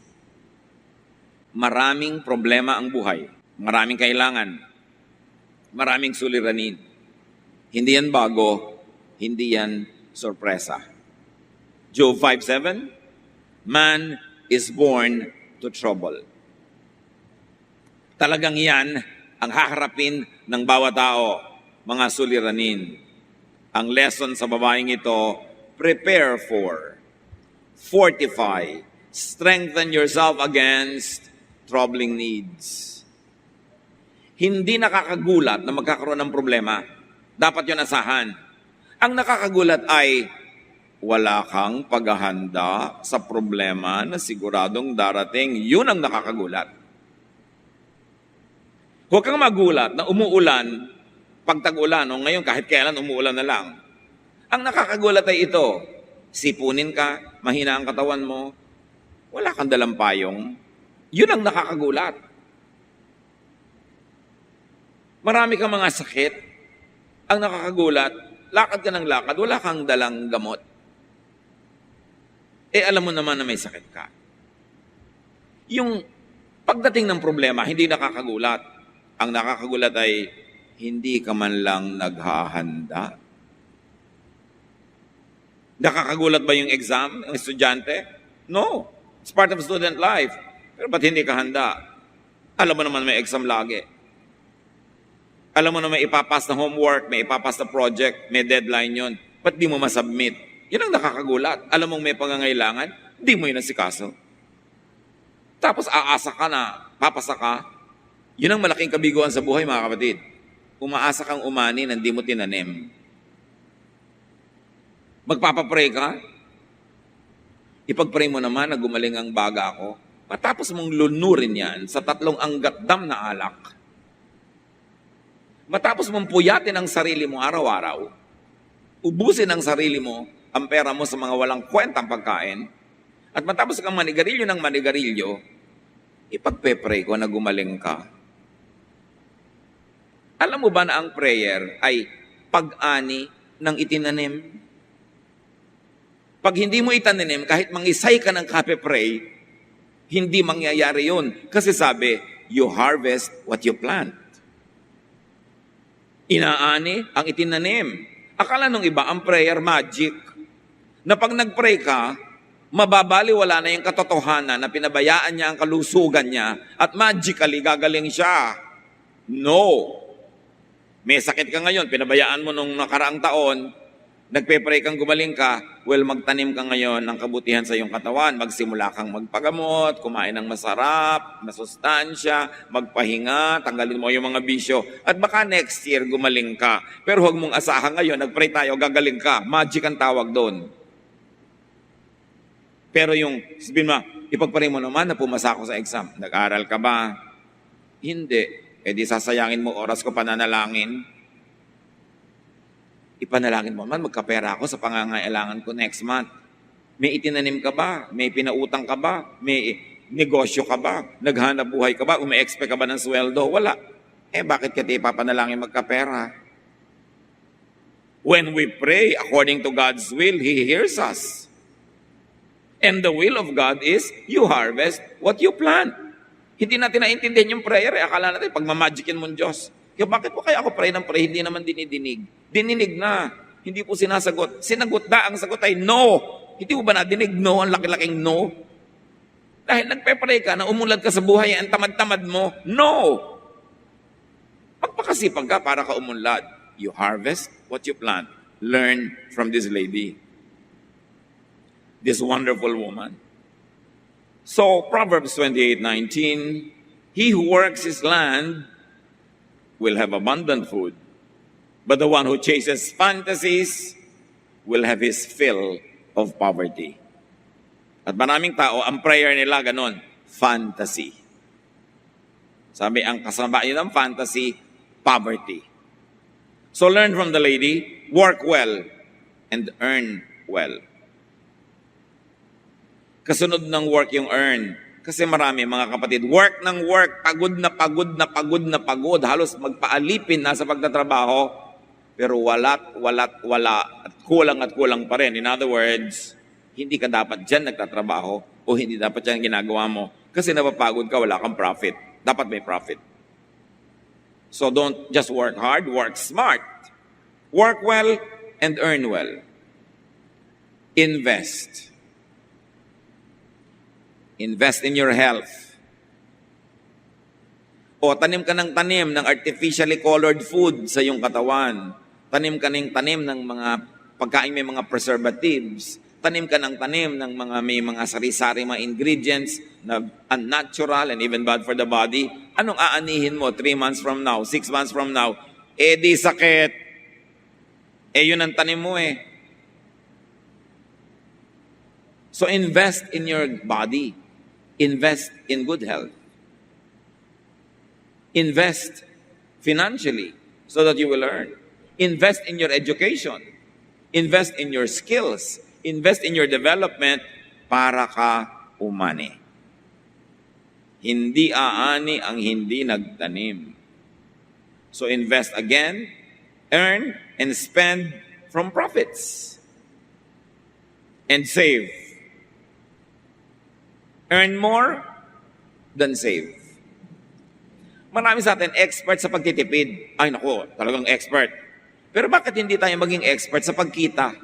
Maraming problema ang buhay, maraming kailangan, maraming suliranin. Hindi yan bago, hindi yan sorpresa. Job 5:7, man is born to trouble. Talagang yan ang haharapin ng bawat tao, mga suliranin. Ang lesson sa babaeng ito, prepare for, fortify, strengthen yourself against troubling needs. Hindi nakakagulat na magkakaroon ng problema. Dapat yun asahan. Ang nakakagulat ay wala kang paghahanda sa problema na siguradong darating. Yun ang nakakagulat. Huwag kang magulat na umuulan, pag tag-ulan, o ngayon kahit kailan umuulan na lang. Ang nakakagulat ay ito, sipunin ka, mahina ang katawan mo, wala kang dalang payong. Yun ang nakakagulat. Marami kang mga sakit. Ang nakakagulat, lakad ka ng lakad, wala kang dalang gamot. Alam mo naman na may sakit ka. Yung pagdating ng problema, hindi nakakagulat. Ang nakakagulat ay hindi ka man lang naghahanda. Nakakagulat ba yung exam ng estudyante? No. It's part of student life. Pero ba't hindi ka handa? Alam mo naman may exam lagi. Alam mo na may ipapas na homework, may ipapas na project, may deadline yon. Ba't di mo masubmit? Yun ang nakakagulat. Alam mong may pangangailangan, di mo yun nasikaso. Tapos aasa ka na, papasa ka. Yun ang malaking kabiguan sa buhay, mga kapatid. Umaasa kang umani na hindi mo tinanim. Magpapapray ka, ipagpray mo naman na gumaling ang baga ko. Matapos mong lunurin yan sa 3 anggatdam na alak. Matapos mong puyatin ang sarili mo araw-araw, ubusin ang sarili mo, ang pera mo sa mga walang kwentang pagkain, at matapos kang manigarilyo ng manigarilyo, ipagpe-pray ko na gumaling ka. Alam mo ba na ang prayer ay pag-ani ng itinanim? Pag hindi mo itananim, kahit mangisay ka ng kape-pray, hindi mangyayari yun. Kasi sabi, you harvest what you plant. Inaani ang itinanim. Akala nung iba, ang prayer magic. Na pag nag-pray ka, mababaliwala na yung katotohanan na pinabayaan niya ang kalusugan niya at magically gagaling siya. No. May sakit ka ngayon, pinabayaan mo nung nakaraang taon, nagpe-pray kang gumaling ka, well, magtanim ka ngayon ng kabutihan sa iyong katawan, magsimula kang magpagamot, kumain ng masarap, masustansya, magpahinga, tanggalin mo yung mga bisyo, at baka next year gumaling ka. Pero huwag mong asahan ngayon, nagpray tayo, gagaling ka. Magic ang tawag doon. Pero yung, sabihin mo, ipagpray mo naman na pumasa ako sa exam. Nag-aral ka ba? Hindi. Di sasayangin mo oras ko pananalangin. Ipanalangin mo man, magkapera ako sa pangangailangan ko next month. May itinanim ka ba? May pinautang ka ba? May negosyo ka ba? Naghanap buhay ka ba? Umi-expect ka ba ng sweldo? Wala. Bakit ka di papanalangin magkapera? When we pray according to God's will, He hears us. And the will of God is, you harvest what you plant. Hindi natin naintindihan yung prayer. Akala natin, pagmamagikin mong Diyos. Kaya bakit po kaya ako pray ng pray? Hindi naman dinidinig. Dininig na. Hindi po sinasagot. Sinagot na. Ang sagot ay no. Hindi mo ba nadinig? No. Ang laki-laking no. Dahil nagpe-pray ka na umulad ka sa buhay, ang tamad-tamad mo. No. Magpakasipag ka para ka umunlad. You harvest what you plant. Learn from this lady. This wonderful woman. So, Proverbs 28:19, he who works his land will have abundant food, but the one who chases fantasies will have his fill of poverty. At maraming tao, ang prayer nila ganon, fantasy. Sabi, ang kasama yun ng fantasy, poverty. So learn from the lady, work well, and earn well. Kasunod ng work yung earn. Kasi marami mga kapatid, work ng work, pagod na pagod na pagod na pagod, halos magpaalipin na sa pagtatrabaho, pero wala, at kulang pa rin. In other words, hindi ka dapat dyan nagtatrabaho o hindi dapat dyan ginagawa mo kasi napapagod ka, wala kang profit. Dapat may profit. So don't just work hard, work smart. Work well and earn well. Invest. Invest in your health. O tanim ka ng tanim ng artificially colored food sa iyong katawan. Tanim ka ng tanim ng mga pagkain may mga preservatives. Tanim ka ng tanim ng mga may mga sari-sari mga ingredients na unnatural and even bad for the body. Anong aanihin mo 3 months from now, 6 months from now? Di sakit. Yun ang tanim mo . So invest in your body. Invest in good health. Invest financially so that you will earn. Invest in your education. Invest in your skills. Invest in your development para ka umani. Hindi aani ang hindi nagtanim. So invest again, earn, and spend from profits. And save. Earn more than save. Marami sa atin expert sa pagtitipid. Ay naku, talagang expert. Pero bakit hindi tayo maging expert sa pagkita?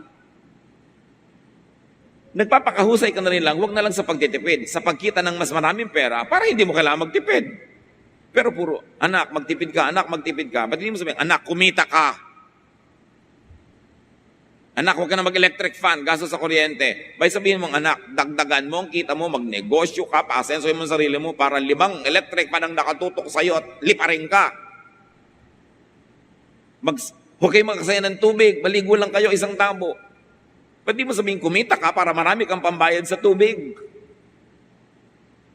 Nagpapakahusay ka na rin lang, huwag na lang sa pagtitipid. Sa pagkita ng mas maraming pera, para hindi mo kailangan magtipid. Pero puro, anak, magtipid ka, anak, magtipid ka. Ba't hindi mo sabihin, anak, kumita ka. Anak, huwag ka na mag-electric fan, gasto sa kuryente. Bay sabihin mong, anak, dagdagan mo, kita mo, magnegosyo ka, paasensoy mo ang sarili mo para 5 electric fan ang nakatutok sa'yo at liparin ka. Huwag kayo magkasaya ng tubig, maligo lang kayo 1 tabo. Ba't di mo sabihin, kumita ka para marami kang pambayad sa tubig?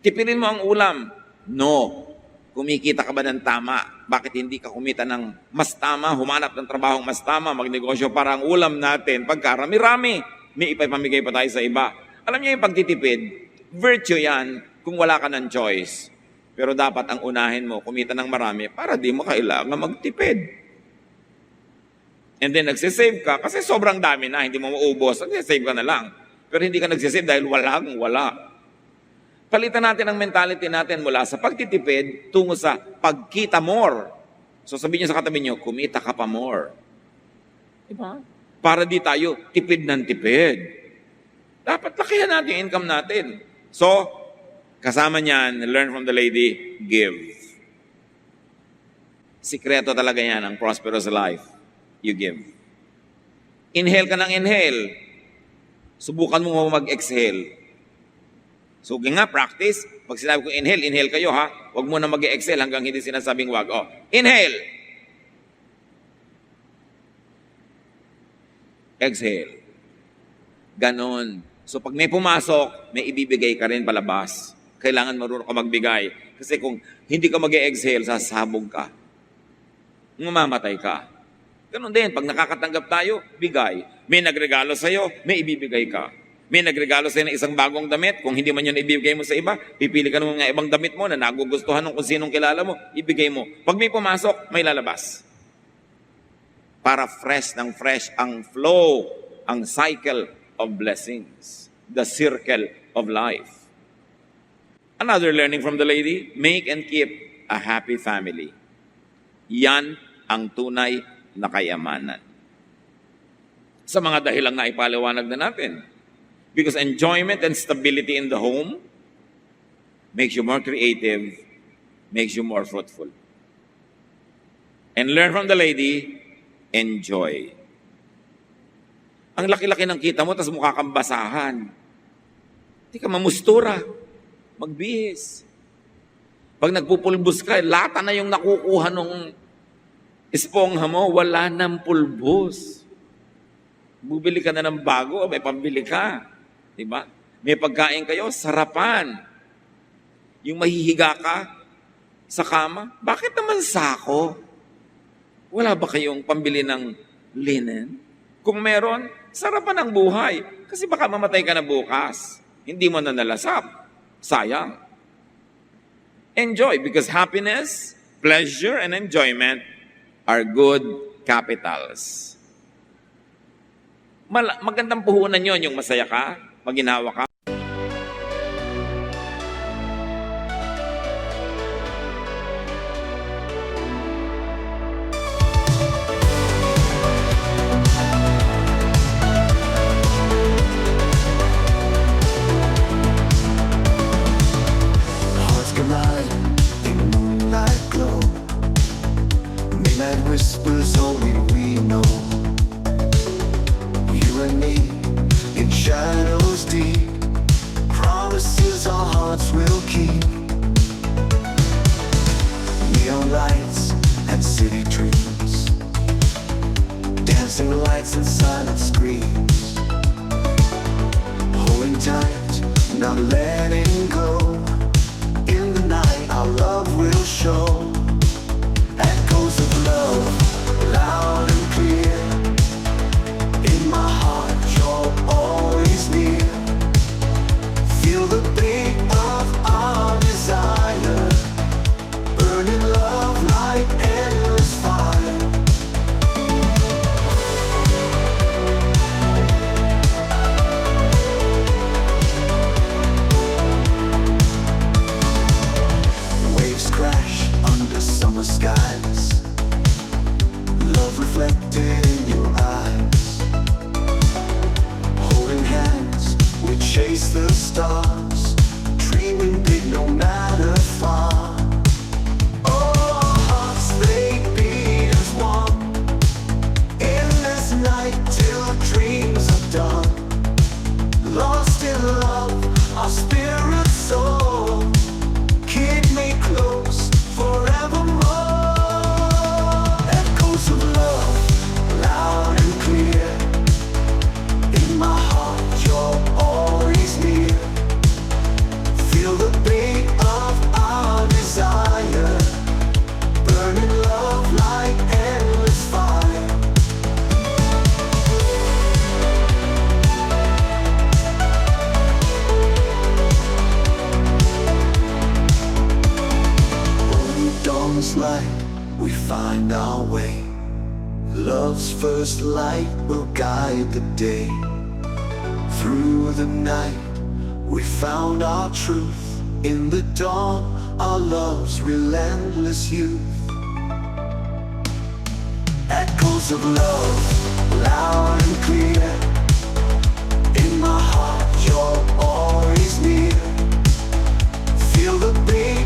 Tipirin mo ang ulam. No. Kumikita ka ba ng tama? Bakit hindi ka kumita ng mas tama? Humanap ng trabahong mas tama, magnegosyo para ang ulam natin. Pagkarami-rami, may ipapamigay pa tayo sa iba. Alam niyo yung pagtitipid, virtue yan kung wala ka ng choice. Pero dapat ang unahin mo, kumita ng marami para di mo kailangan magtipid. And then nagsisave ka kasi sobrang dami na, hindi mo maubos, nagsisave ka na lang. Pero hindi ka nagsisave dahil wala. Palitan natin ang mentality natin mula sa pagtitipid tungo sa pagkita more. So sabihin niyo sa katabi niyo, kumita ka pa more. Diba? Para di tayo tipid ng tipid. Dapat lakihan natin yung income natin. So, kasama niyan, learn from the lady, give. Sikreto talaga yan ang prosperous life. You give. Inhale ka ng inhale. Subukan mo mag-exhale. So, nga, practice. Pag sinabi ko inhale, inhale kayo ha. Huwag mo na mag-exhale hanggang hindi sinasabing wag. Inhale. Exhale. Ganon. So, pag may pumasok, may ibibigay ka rin palabas. Kailangan marunong ka magbigay. Kasi kung hindi ka mag-exhale, sasabog ka. Mamamatay ka. Ganon din, pag nakakatanggap tayo, bigay. May nagregalo sa'yo, may ibibigay ka. May nagregalo sa'yo ng isang bagong damit, kung hindi man yun ibibigay mo sa iba, pipili ka ng mga ibang damit mo na nagugustuhan ng kung sinong kilala mo, ibigay mo. Pag may pumasok, may lalabas. Para fresh ng fresh ang flow, ang cycle of blessings, the circle of life. Another learning from the lady, make and keep a happy family. Yan ang tunay na kayamanan. Sa mga dahilang na ipaliwanag na natin. Because enjoyment and stability in the home makes you more creative, makes you more fruitful. And learn from the lady, enjoy. Ang laki-laki ng kita mo, tas mukha kang basahan. Hindi ka mamustura, magbihis. Pag nagpupulbos ka, lata na yung nakukuha ng espongha mo, wala nang pulbos. Bubili ka na ng bago, may pambili ka. Diba? May pagkain kayo, sarapan. Yung mahihiga ka sa kama, bakit naman sako? Wala ba kayong pambili ng linen? Kung meron, sarapan ang buhay. Kasi baka mamatay ka na bukas. Hindi mo na nalasap. Sayang. Enjoy, because happiness, pleasure, and enjoyment are good capitals. Magandang puhunan yon yung masaya ka, pag ginawa ka. Hearts collide in moonlight glow. Midnight whispers only we know. You and me in shadows deep, promises our hearts will keep. Neon lights and city dreams, dancing lights and silent screams. Holding tight, not letting go. In the night our love will show. Echoes of love, loud and clear. In my heart, you're always near. Feel the beat of our desire, burning love like endless fire. Waves crash under summer skies, love reflected in your eyes. Holding hands, we chase the stars, dreaming big no matter far. Oh, our hearts, they beat as one, in this night till dreams are done. Lost in love, our spirits soar. Keep me close forevermore. Echoes of love, loud and clear. In my heart, you're always near. Feel the beat of our desire, burning love like endless fire. When dawn's light, we find our way. Love's first light will guide the day. Through the night, we found our truth. In the dawn, our love's relentless youth. Echoes of love, loud and clear. In my heart, you're always near. Feel the beat